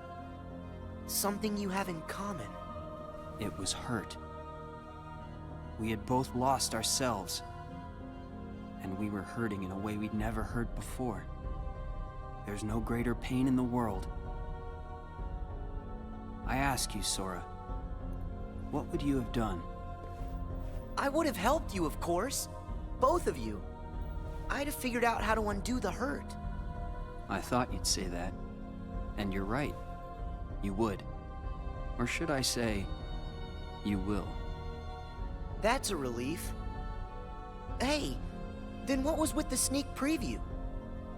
Something you have in common. It was hurt. We had both lost ourselves. And we were hurting in a way we'd never hurt before. There's no greater pain in the world. I ask you, Sora, what would you have done? I would have helped you, of course. Both of you. I'd have figured out how to undo the hurt. I thought you'd say that. And you're right. You would. Or should I say, you will. That's a relief. Hey, then what was with the sneak preview?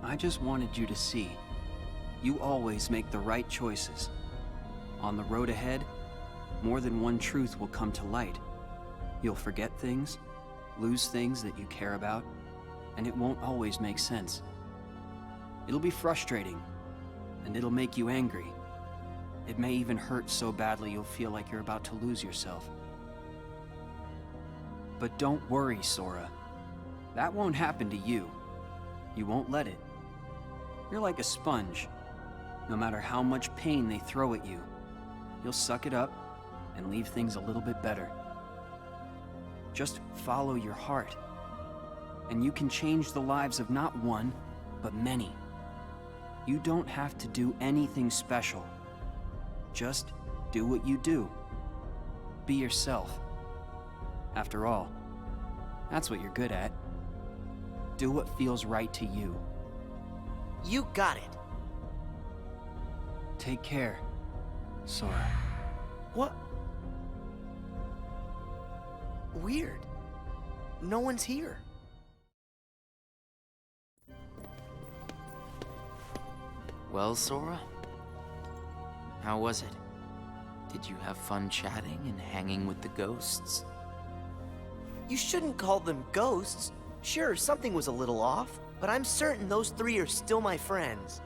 I just wanted you to see. You always make the right choices. On the road ahead, more than one truth will come to light. You'll forget things, lose things that you care about, and it won't always make sense. It'll be frustrating, and it'll make you angry. It may even hurt so badly you'll feel like you're about to lose yourself. But don't worry, Sora. That won't happen to you. You won't let it. You're like a sponge. No matter how much pain they throw at you, you'll suck it up and leave things a little bit better. Just follow your heart, and you can change the lives of not one, but many. You don't have to do anything special. Just do what you do. Be yourself. After all, that's what you're good at. Do what feels right to you. You got it. Take care, Sora. What? Weird. No one's here. Well, Sora? How was it? Did you have fun chatting and hanging with the ghosts? You shouldn't call them ghosts. Sure, something was a little off, but I'm certain those three are still my friends.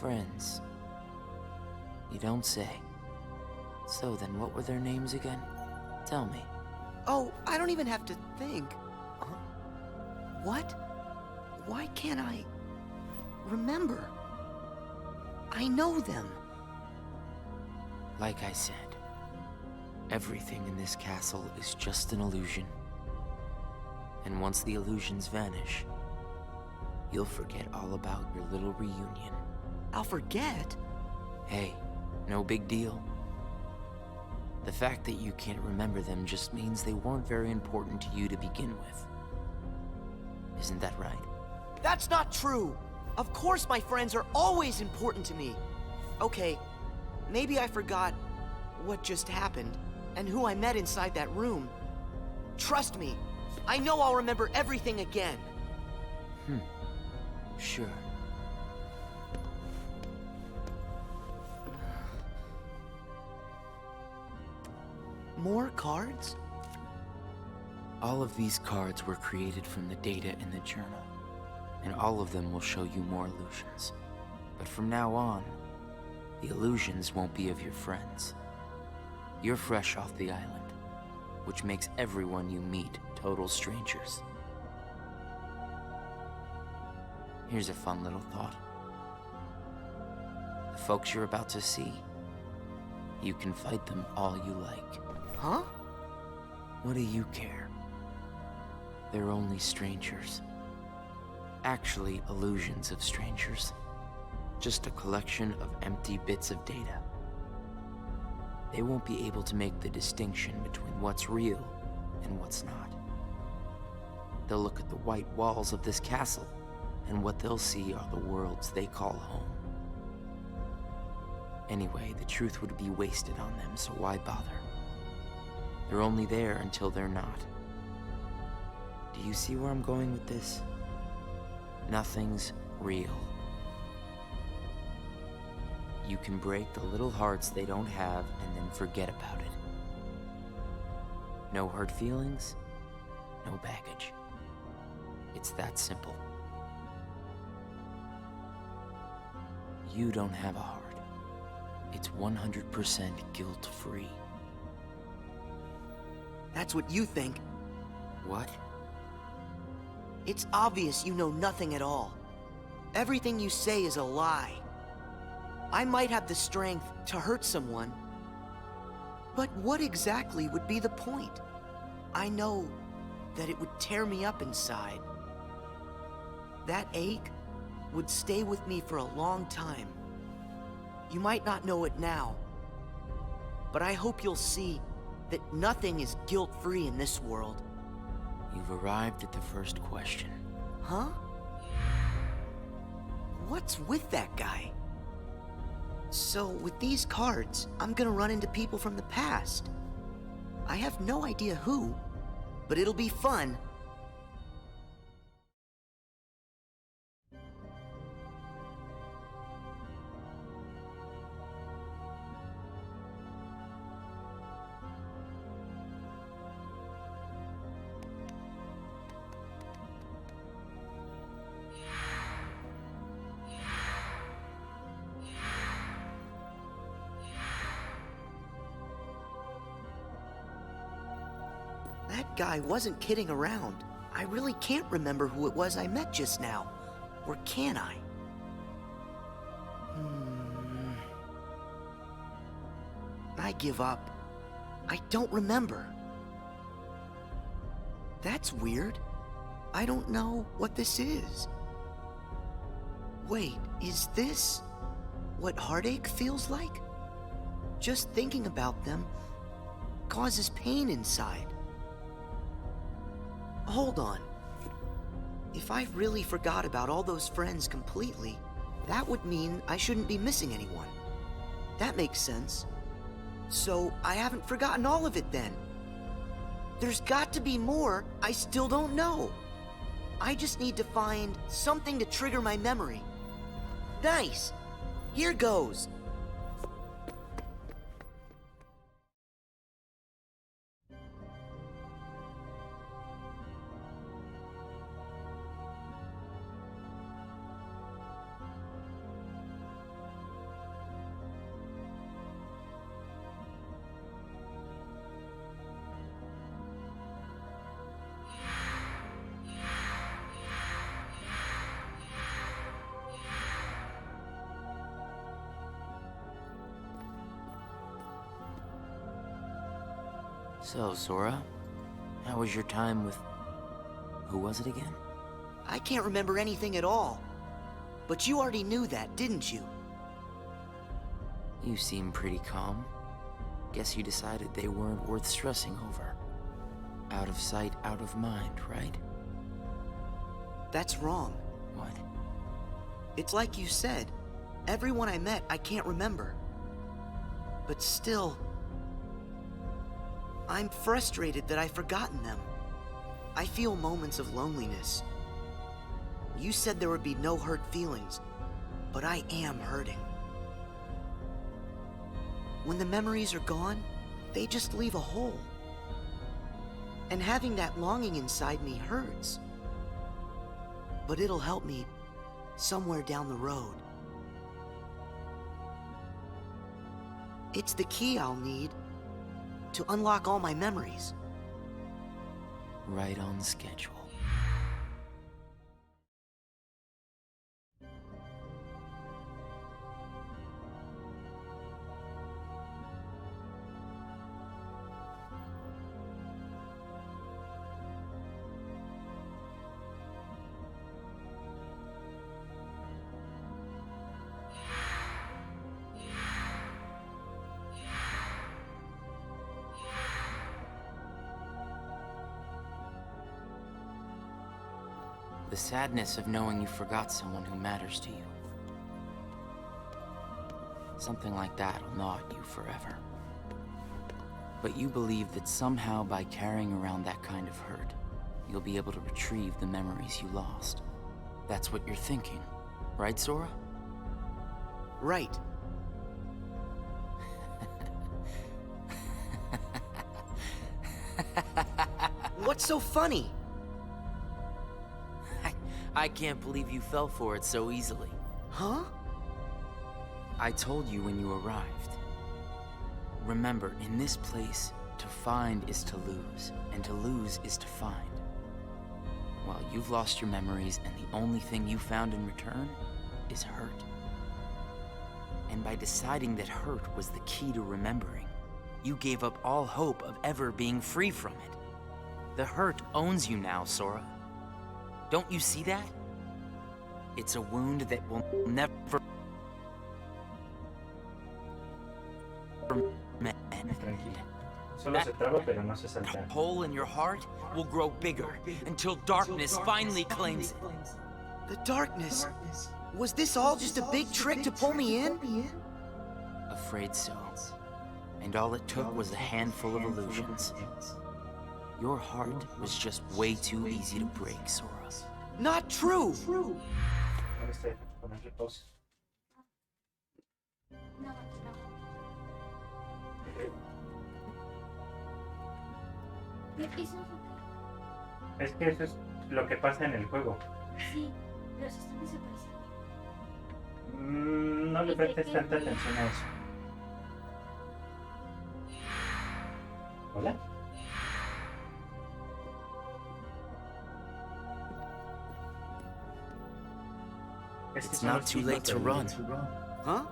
Friends? You don't say. So then what were their names again? Tell me. Oh, I don't even have to think. What? Why can't I remember? I know them. Like I said, everything in this castle is just an illusion. And once the illusions vanish, you'll forget all about your little reunion. I'll forget? Hey, no big deal. The fact that you can't remember them just means they weren't very important to you to begin with. Isn't that right? That's not true! Of course my friends are always important to me. Okay, maybe I forgot what just happened and who I met inside that room. Trust me, I know I'll remember everything again. Sure. More cards? All of these cards were created from the data in the journal, and all of them will show you more illusions. But from now on, the illusions won't be of your friends. You're fresh off the island, which makes everyone you meet total strangers. Here's a fun little thought. The folks you're about to see, you can fight them all you like. Huh? What do you care? They're only strangers. Actually, illusions of strangers. Just a collection of empty bits of data. They won't be able to make the distinction between what's real and what's not. They'll look at the white walls of this castle, and what they'll see are the worlds they call home. Anyway, the truth would be wasted on them, so why bother? They're only there until they're not. Do you see where I'm going with this? Nothing's real. You can break the little hearts they don't have and then forget about it. No hurt feelings, no baggage. It's that simple. You don't have a heart. It's 100% guilt-free. That's what you think. What? It's obvious you know nothing at all. Everything you say is a lie. I might have the strength to hurt someone, but what exactly would be the point? I know that it would tear me up inside. That ache would stay with me for a long time. You might not know it now, but I hope you'll see that nothing is guilt-free in this world. You've arrived at the first question. Huh? What's with that guy? So, with these cards, I'm gonna run into people from the past. I have no idea who, but it'll be fun. That guy wasn't kidding around. I really can't remember who it was I met just now. Or can I? I give up. I don't remember. That's weird. I don't know what this is. Wait, is this what heartache feels like? Just thinking about them causes pain inside. Hold on. If I really forgot about all those friends completely, that would mean I shouldn't be missing anyone. That makes sense. So I haven't forgotten all of it then. There's got to be more I still don't know. I just need to find something to trigger my memory. Nice! Here goes. So, Sora, how was your time with... who was it again? I can't remember anything at all. But you already knew that, didn't you? You seem pretty calm. Guess you decided they weren't worth stressing over. Out of sight, out of mind, right? That's wrong. What? It's like you said. Everyone I met, I can't remember. But still... I'm frustrated that I've forgotten them. I feel moments of loneliness. You said there would be no hurt feelings, but I am hurting. When the memories are gone, they just leave a hole. And having that longing inside me hurts. But it'll help me somewhere down the road. It's the key I'll need to unlock all my memories. Right on schedule. The sadness of knowing you forgot someone who matters to you. Something like that'll gnaw at you forever. But you believe that somehow by carrying around that kind of hurt, you'll be able to retrieve the memories you lost. That's what you're thinking, right, Sora? Right. What's so funny? I can't believe you fell for it so easily. Huh? I told you when you arrived. Remember, in this place, to find is to lose, and to lose is to find. Well, you've lost your memories, and the only thing you found in return is hurt. And by deciding that hurt was the key to remembering, you gave up all hope of ever being free from it. The hurt owns you now, Sora. Don't you see that? It's a wound that will never mend. That hole in your heart will grow bigger until darkness finally claims it. The darkness? Was this all just a big trick to pull me in? Afraid so. And all it took was a handful of illusions. Your heart was just way too easy to break, Sora. Not true! Es que eso es lo que pasa en el juego. Sí, los están desapareciendo. No le prestes tanta atención a eso. ¿Hola? It's not too late to run. Huh?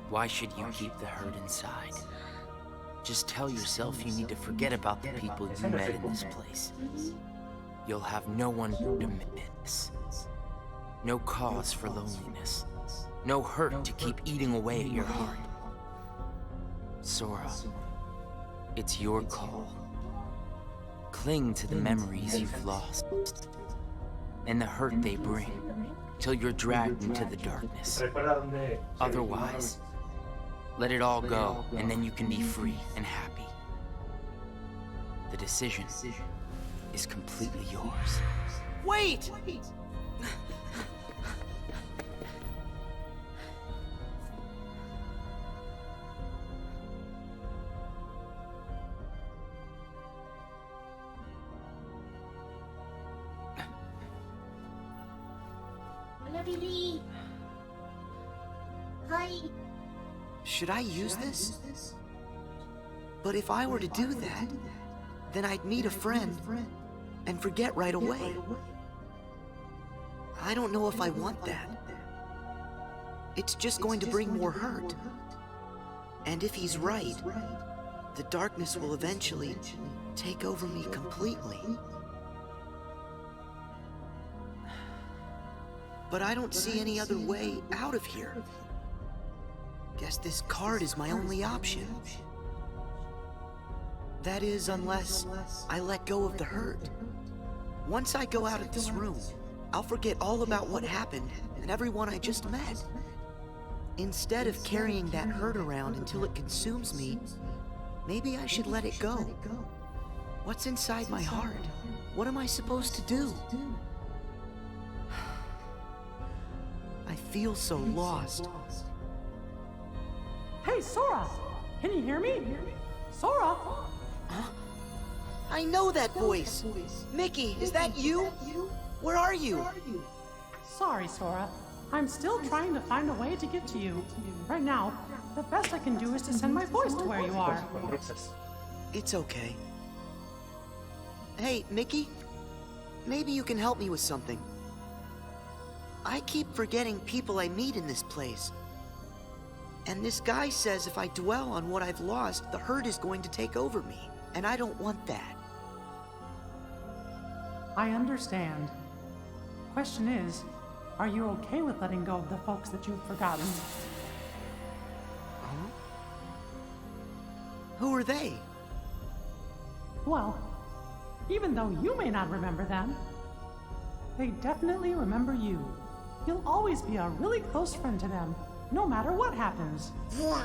Why should you keep the hurt inside? Just tell yourself you need to forget about the people you met in this place. You'll have no one to miss. No cause for loneliness. No hurt to keep eating away at your heart. Sora, it's your call. Cling to the memories you've lost and the hurt they bring till you're dragged into the darkness. Otherwise, let it all go and then you can be free and happy. The decision is completely yours. Wait! Lily. Hi. Should I use this? But if I were to do that, then I'd meet a friend and forget right away. I don't know if I want that. It's just going to bring more hurt. And if he's right, the darkness will eventually take over me completely. But I don't see any other way out of here. Guess this card is my only option. That is, unless I let go of the hurt. Once I go out of this room, I'll forget all about what happened and everyone I just met. Instead of carrying that hurt around until it consumes me, maybe I should let it go. What's inside my heart? What am I supposed to do? I feel so lost. Hey, Sora! Can you hear me? Sora! Huh? I know that voice! Mickey, is that you? Where are you? Sorry, Sora. I'm still trying to find a way to get to you. Right now, the best I can do is to send my voice to where you are. It's okay. Hey, Mickey? Maybe you can help me with something. I keep forgetting people I meet in this place. And this guy says if I dwell on what I've lost, the hurt is going to take over me. And I don't want that. I understand. Question is, are you okay with letting go of the folks that you've forgotten? Huh? Who are they? Well, even though you may not remember them, they definitely remember you. You'll always be a really close friend to them, no matter what happens. Yeah,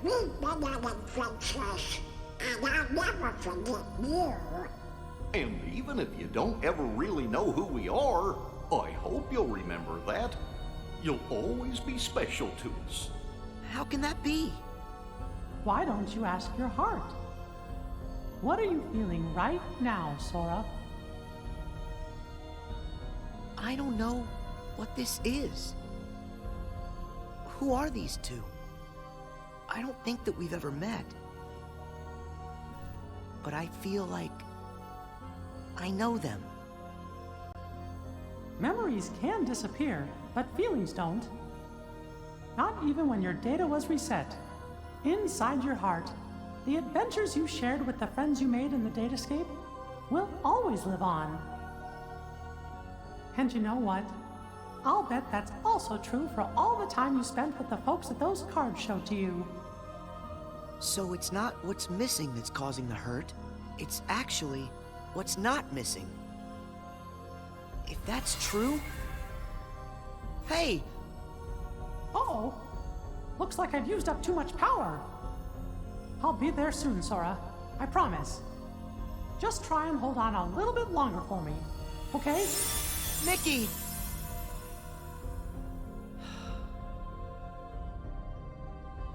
we've been on adventures, and I'll never forget you. And even if you don't ever really know who we are, I hope you'll remember that. You'll always be special to us. How can that be? Why don't you ask your heart? What are you feeling right now, Sora? I don't know what this is. Who are these two? I don't think that we've ever met. But I feel like I know them. Memories can disappear, but feelings don't. not even when your data was reset. Inside your heart, the adventures you shared with the friends you made in the datascape will always live on. And you know what? I'll bet that's also true for all the time you spent with the folks that those cards showed to you. So it's not what's missing that's causing the hurt. It's actually what's not missing. If that's true... Hey! Uh-oh. Looks like I've used up too much power. I'll be there soon, Sora. I promise. Just try and hold on a little bit longer for me, okay? Mickey!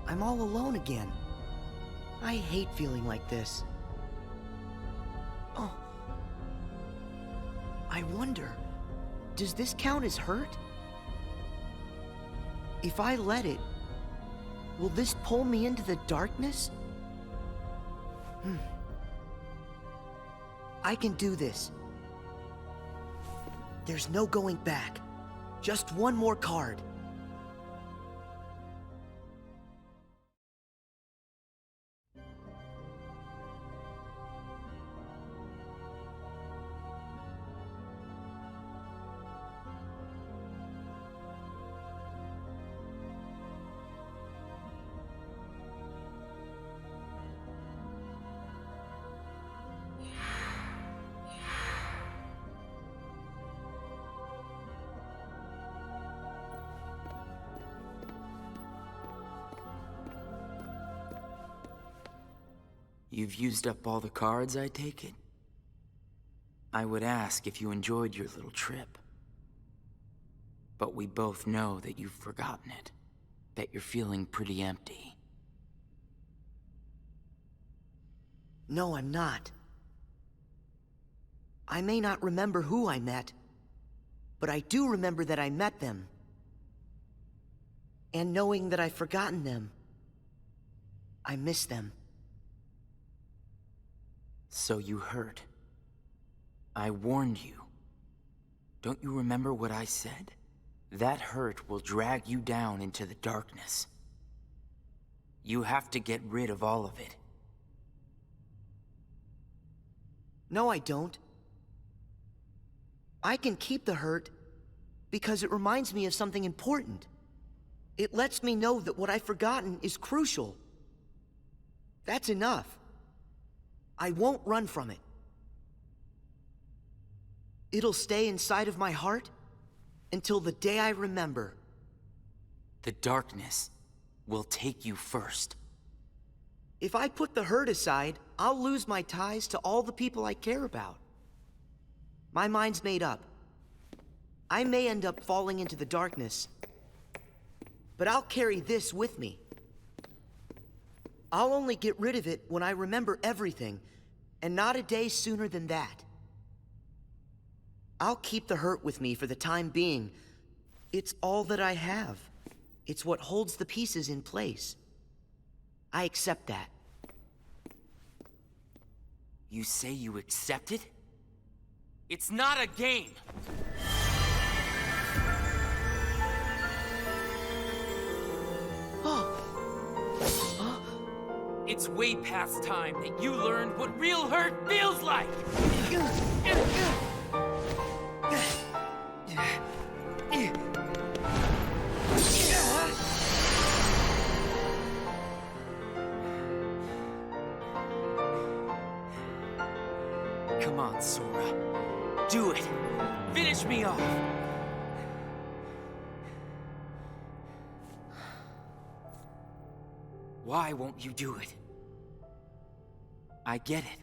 I'm all alone again. I hate feeling like this. Oh. I wonder, does this count as hurt? If I let it, will this pull me into the darkness? I can do this. There's no going back. Just one more card. You've used up all the cards, I take it? I would ask if you enjoyed your little trip. But we both know that you've forgotten it. That you're feeling pretty empty. No, I'm not. I may not remember who I met, but I do remember that I met them. And knowing that I've forgotten them, I miss them. So you hurt. I warned you. Don't you remember what I said? That hurt will drag you down into the darkness. You have to get rid of all of it. No, I don't. I can keep the hurt because it reminds me of something important. It lets me know that what I've forgotten is crucial. That's enough. I won't run from it. It'll stay inside of my heart until the day I remember. The darkness will take you first. If I put the hurt aside, I'll lose my ties to all the people I care about. My mind's made up. I may end up falling into the darkness, but I'll carry this with me. I'll only get rid of it when I remember everything, and not a day sooner than that. I'll keep the hurt with me for the time being. It's all that I have. It's what holds the pieces in place. I accept that. You say you accept it? It's not a game! It's way past time that you learned what real hurt feels like! Come on, Sora. Do it! Finish me off! Why won't you do it? I get it.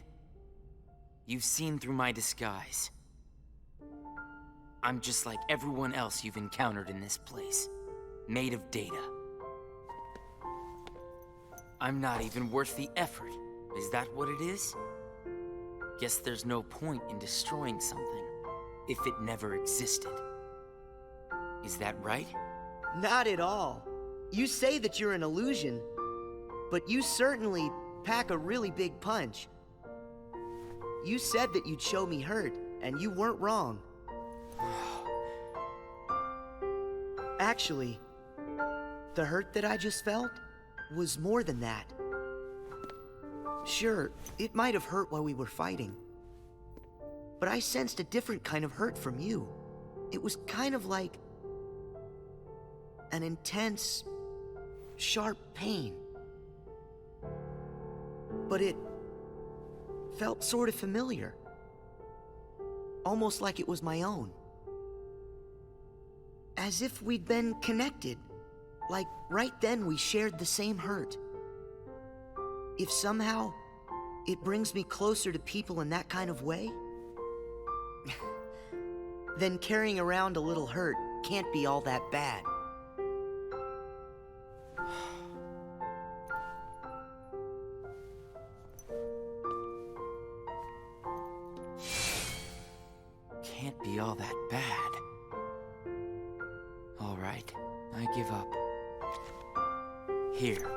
You've seen through my disguise. I'm just like everyone else you've encountered in this place. Made of data. I'm not even worth the effort. Is that what it is? Guess there's no point in destroying something if it never existed. Is that right? Not at all. You say that you're an illusion, but you certainly pack a really big punch. You said that you'd show me hurt, and you weren't wrong. Actually, The hurt that I just felt was more than that. Sure, it might have hurt while we were fighting, but I sensed a different kind of hurt from you. It was kind of like an intense, sharp pain. But it felt sort of familiar. Almost like it was my own. As if we'd been connected. Like right then we shared the same hurt. If somehow it brings me closer to people in that kind of way, then carrying around a little hurt can't be all that bad. Can't be all that bad. All right, I give up. Here.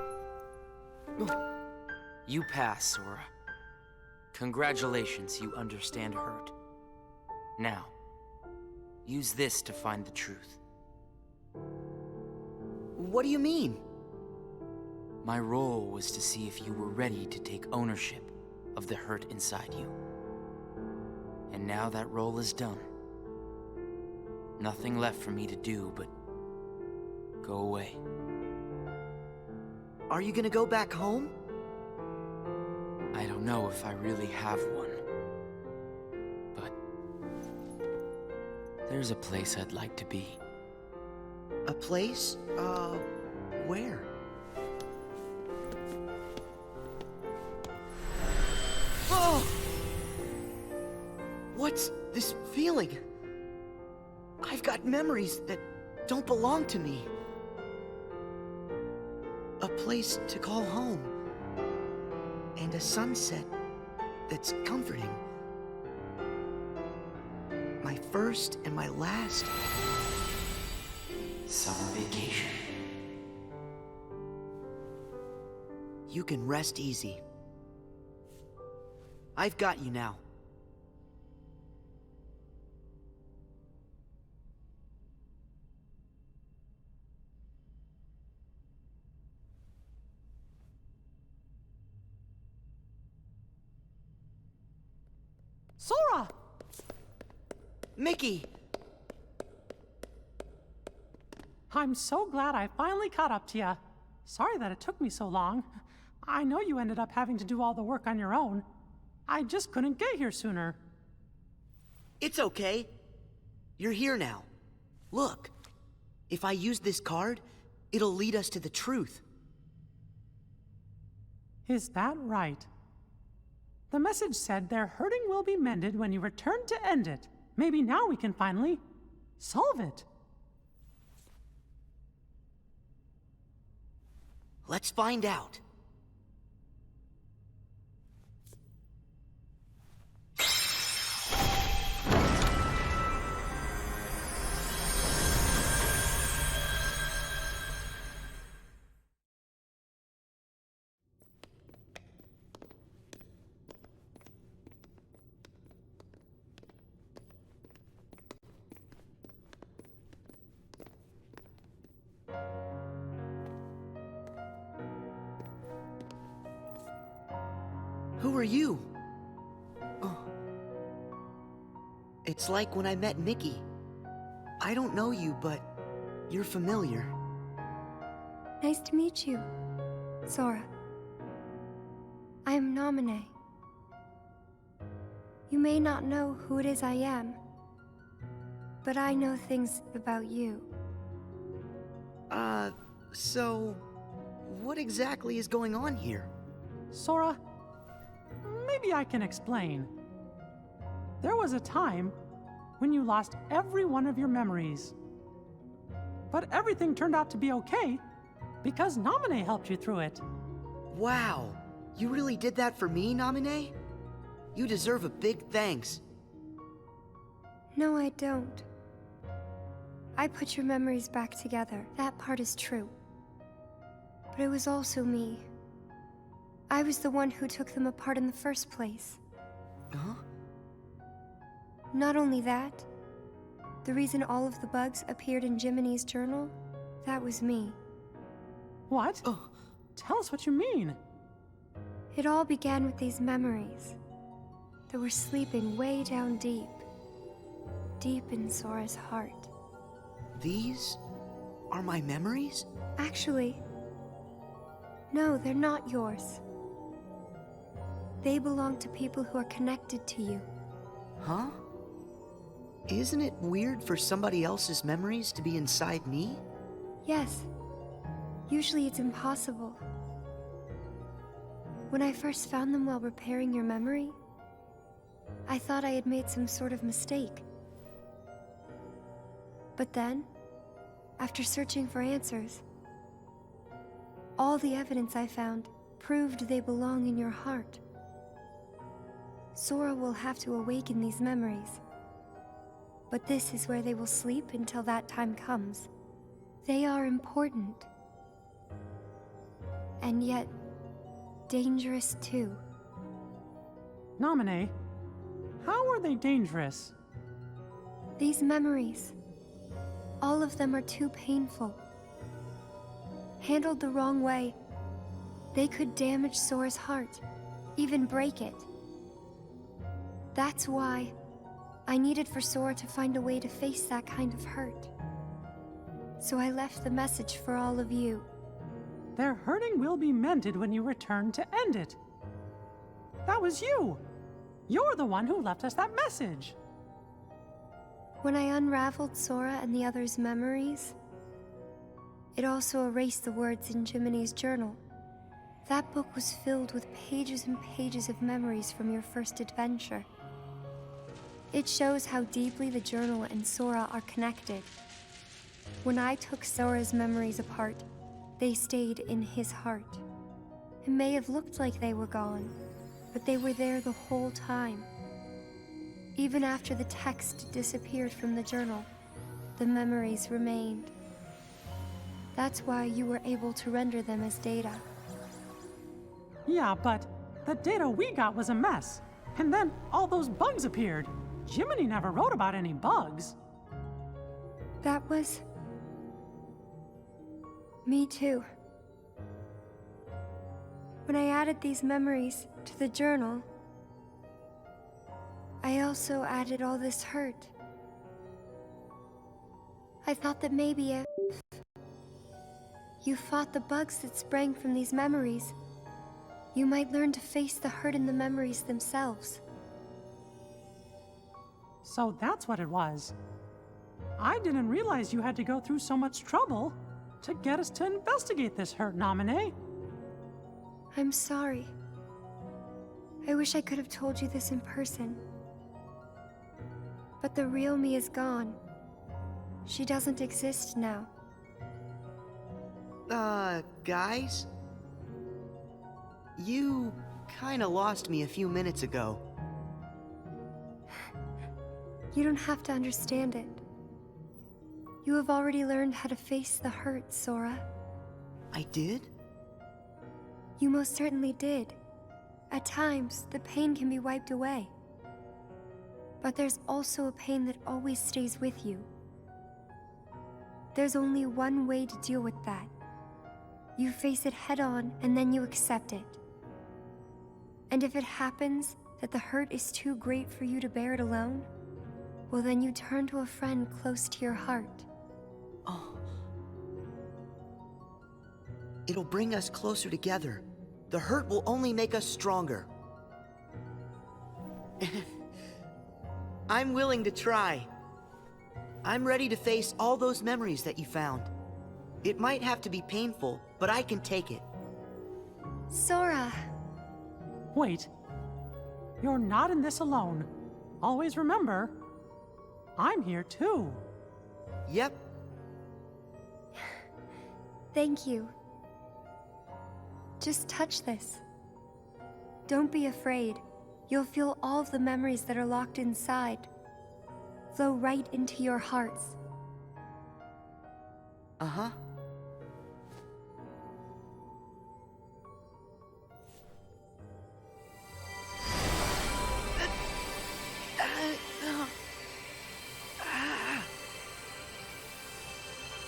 You pass, Sora. Congratulations, you understand hurt. Now, use this to find the truth. What do you mean? My role was to see if you were ready to take ownership of the hurt inside you. And now that role is done. Nothing left for me to do but go away. Are you gonna go back home? I don't know if I really have one. But there's a place I'd like to be. A place? Where? Oh! What's this feeling? I've got memories that don't belong to me. A place to call home. And a sunset that's comforting. My first and my last summer vacation. You can rest easy. I've got you now. Sora! Mickey! I'm so glad I finally caught up to you. Sorry that it took me so long. I know you ended up having to do all the work on your own. I just couldn't get here sooner. It's okay. You're here now. Look, if I use this card, it'll lead us to the truth. Is that right? The message said their hurting will be mended when you return to end it. Maybe now we can finally solve it. Let's find out. Who are you? Oh. It's like when I met Mickey. I don't know you, but you're familiar. Nice to meet you, Sora. I am Naminé. You may not know who it is I am, but I know things about you. So what exactly is going on here? Sora, maybe I can explain. There was a time when you lost every one of your memories. But everything turned out to be okay because Naminé helped you through it. Wow, you really did that for me, Naminé? You deserve a big thanks. No, I don't. I put your memories back together. That part is true. But it was also me. I was the one who took them apart in the first place. Huh? Not only that, the reason all of the bugs appeared in Jiminy's journal, that was me. What? Tell us what you mean. It all began with these memories that were sleeping way down deep. Deep in Sora's heart. These are my memories? Actually, no, they're not yours. They belong to people who are connected to you. Huh? Isn't it weird for somebody else's memories to be inside me? Yes. Usually it's impossible. When I first found them while repairing your memory, I thought I had made some sort of mistake. But then, after searching for answers, all the evidence I found proved they belong in your heart. Sora will have to awaken these memories. But this is where they will sleep until that time comes. They are important. And yet, dangerous too. Naminé, how are they dangerous? These memories, all of them are too painful. Handled the wrong way, they could damage Sora's heart, even break it. That's why I needed for Sora to find a way to face that kind of hurt. So I left the message for all of you. Their hurting will be mended when you return to end it. That was you! You're the one who left us that message! When I unraveled Sora and the others' memories, it also erased the words in Jiminy's journal. That book was filled with pages and pages of memories from your first adventure. It shows how deeply the journal and Sora are connected. When I took Sora's memories apart, they stayed in his heart. It may have looked like they were gone, but they were there the whole time. Even after the text disappeared from the journal, the memories remained. That's why you were able to render them as data. Yeah, but the data we got was a mess. And then all those bugs appeared. Jiminy never wrote about any bugs. That was... me too. When I added these memories to the journal, I also added all this hurt. I thought that maybe if you fought the bugs that sprang from these memories, you might learn to face the hurt in the memories themselves. So that's what it was. I didn't realize you had to go through so much trouble to get us to investigate this hurt, Naminé. I'm sorry. I wish I could have told you this in person. But the real me is gone. She doesn't exist now. Guys? You kinda lost me a few minutes ago. You don't have to understand it. You have already learned how to face the hurt, Sora. I did? You most certainly did. At times, the pain can be wiped away. But there's also a pain that always stays with you. There's only one way to deal with that. You face it head on, and then you accept it. And if it happens that the hurt is too great for you to bear it alone, well then you turn to a friend close to your heart. Oh. It'll bring us closer together. The hurt will only make us stronger. I'm willing to try. I'm ready to face all those memories that you found. It might have to be painful, but I can take it. Sora! Wait. You're not in this alone. Always remember, I'm here too. Yep. Thank you. Just touch this. Don't be afraid. You'll feel all of the memories that are locked inside flow right into your hearts. Uh-huh.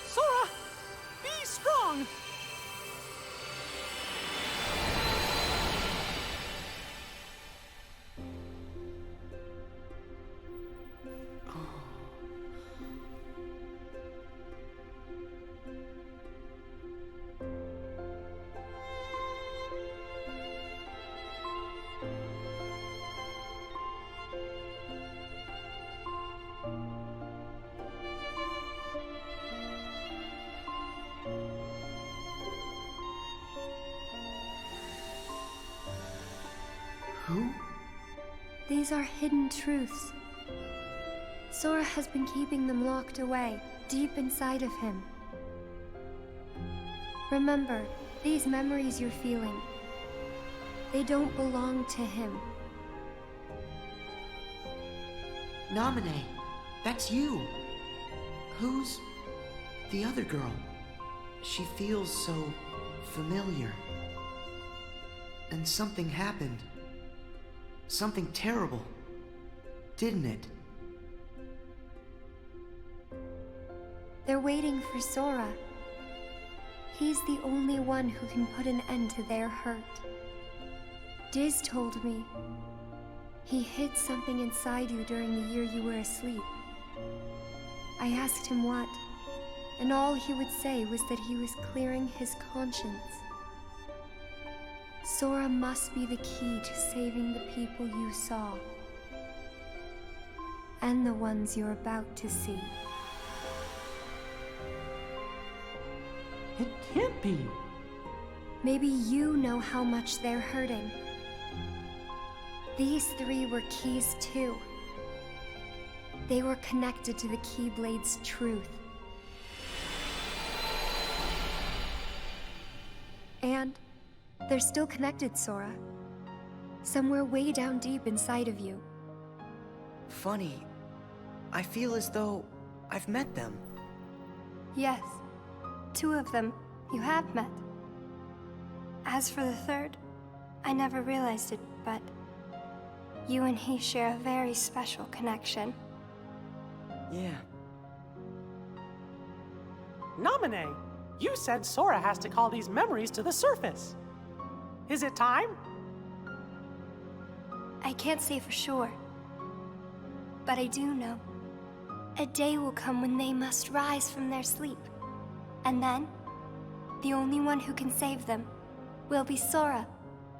Sora, be strong! Who? These are hidden truths. Sora has been keeping them locked away, deep inside of him. Remember, these memories you're feeling, they don't belong to him. Naminé, that's you. Who's the other girl? She feels so familiar. And something happened. Something terrible, didn't it? They're waiting for Sora. He's the only one who can put an end to their hurt. Diz told me he hid something inside you during the year you were asleep. I asked him what, and all he would say was that he was clearing his conscience. Sora must be the key to saving the people you saw. And the ones you're about to see. It can't be. Maybe you know how much they're hurting. These three were keys too. They were connected to the Keyblade's truth. And they're still connected, Sora. Somewhere way down deep inside of you. Funny. I feel as though I've met them. Yes, 2 of them you have met. As for the third, I never realized it, but you and he share a very special connection. Yeah. Naminé, you said Sora has to call these memories to the surface. Is it time? I can't say for sure, but I do know. A day will come when they must rise from their sleep. And then, the only one who can save them will be Sora.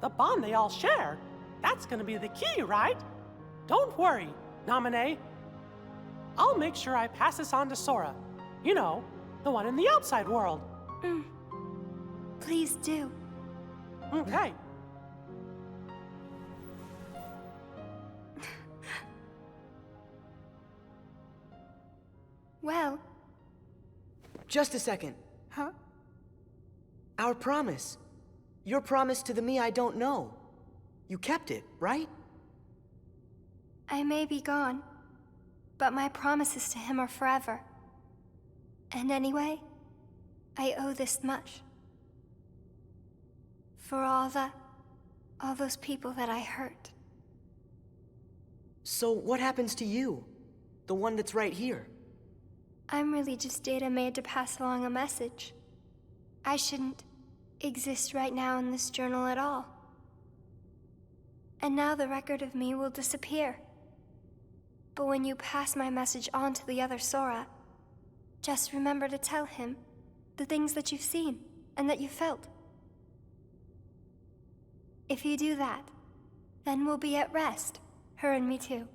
The bond they all share? That's gonna be the key, right? Don't worry, Naminé. I'll make sure I pass this on to Sora. You know, the one in the outside world. Please do. Okay. Well... Just a second. Huh? Our promise. Your promise to the me I don't know. You kept it, right? I may be gone, but my promises to him are forever. And anyway, I owe this much. For all those people that I hurt. So what happens to you? The one that's right here? I'm really just data made to pass along a message. I shouldn't exist right now in this journal at all. And now the record of me will disappear. But when you pass my message on to the other Sora, just remember to tell him the things that you've seen and that you felt. If you do that, then we'll be at rest, her and me too.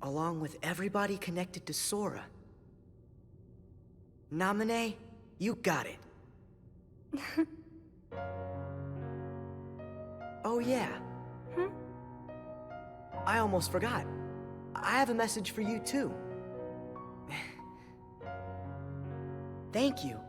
Along with everybody connected to Sora. Naminé, you got it. Oh yeah. I almost forgot. I have a message for you too. Thank you.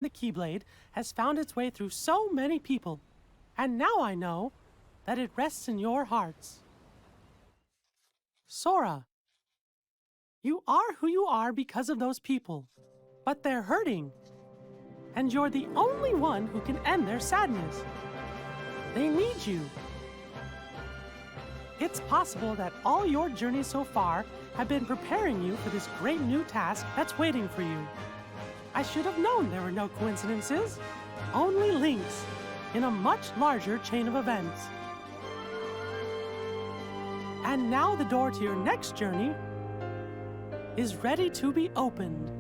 The Keyblade has found its way through so many people, and now I know that it rests in your hearts. Sora, you are who you are because of those people, but they're hurting, and you're the only one who can end their sadness. They need you. It's possible that all your journeys so far have been preparing you for this great new task that's waiting for you. I should have known there were no coincidences, only links in a much larger chain of events. And now the door to your next journey is ready to be opened.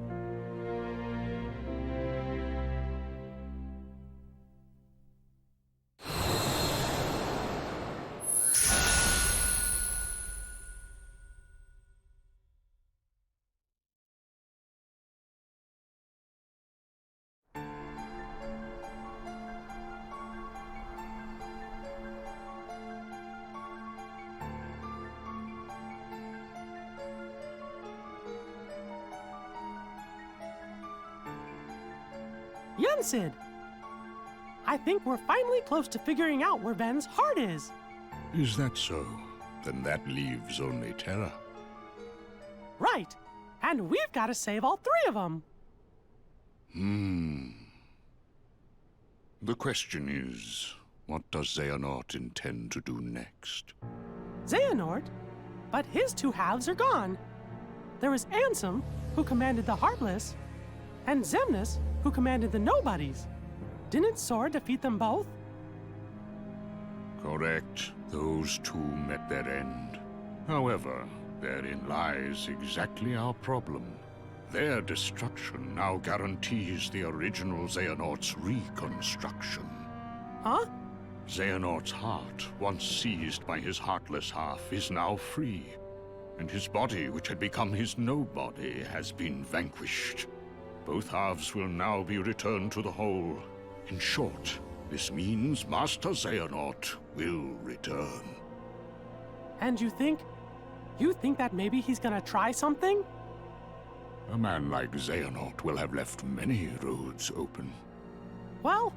Sid, I think we're finally close to figuring out where Ven's heart is. Is that so? Then that leaves only Terra. Right. And we've got to save all three of them. The question is, what does Xehanort intend to do next? Xehanort? But his two halves are gone. There was Ansem, who commanded the Heartless, and Xemnas, who commanded the Nobodies. Didn't Sora defeat them both? Correct. Those two met their end. However, therein lies exactly our problem. Their destruction now guarantees the original Xehanort's reconstruction. Huh? Xehanort's heart, once seized by his heartless half, is now free. And his body, which had become his nobody, has been vanquished. Both halves will now be returned to the whole. In short, this means Master Xehanort will return. And you think that maybe he's gonna try something? A man like Xehanort will have left many roads open. Well,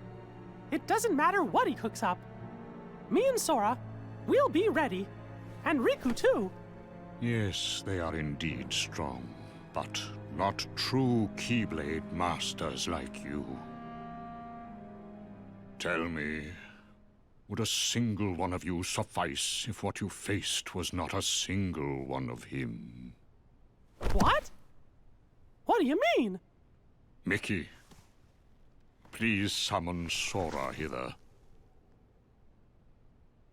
it doesn't matter what he cooks up. Me and Sora, we'll be ready. And Riku too. Yes, they are indeed strong, but not true Keyblade masters like you. Tell me, would a single one of you suffice if what you faced was not a single one of him? What? What do you mean? Mickey, please summon Sora hither.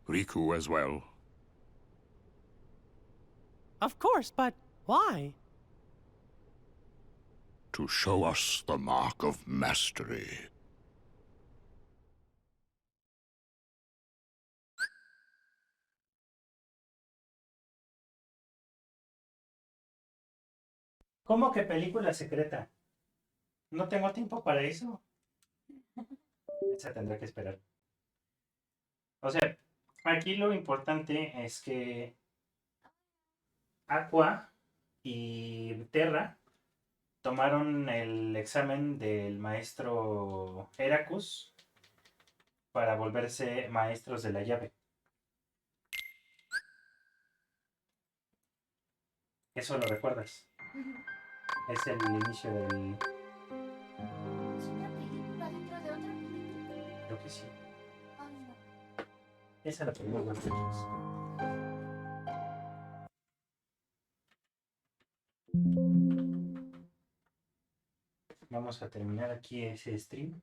Riku as well. Of course, but why? To show us the mark of mastery. ¿Cómo que película secreta? No tengo tiempo para eso. Esa tendrá que esperar. O sea, aquí lo importante es que Aqua y Terra tomaron el examen del maestro Heracus para volverse maestros de la llave. Eso lo recuerdas. Es el inicio del... ¿Es una película dentro de otra película? Creo que sí. Ay, no. Esa la podemos ver juntos. Vamos a terminar aquí ese stream.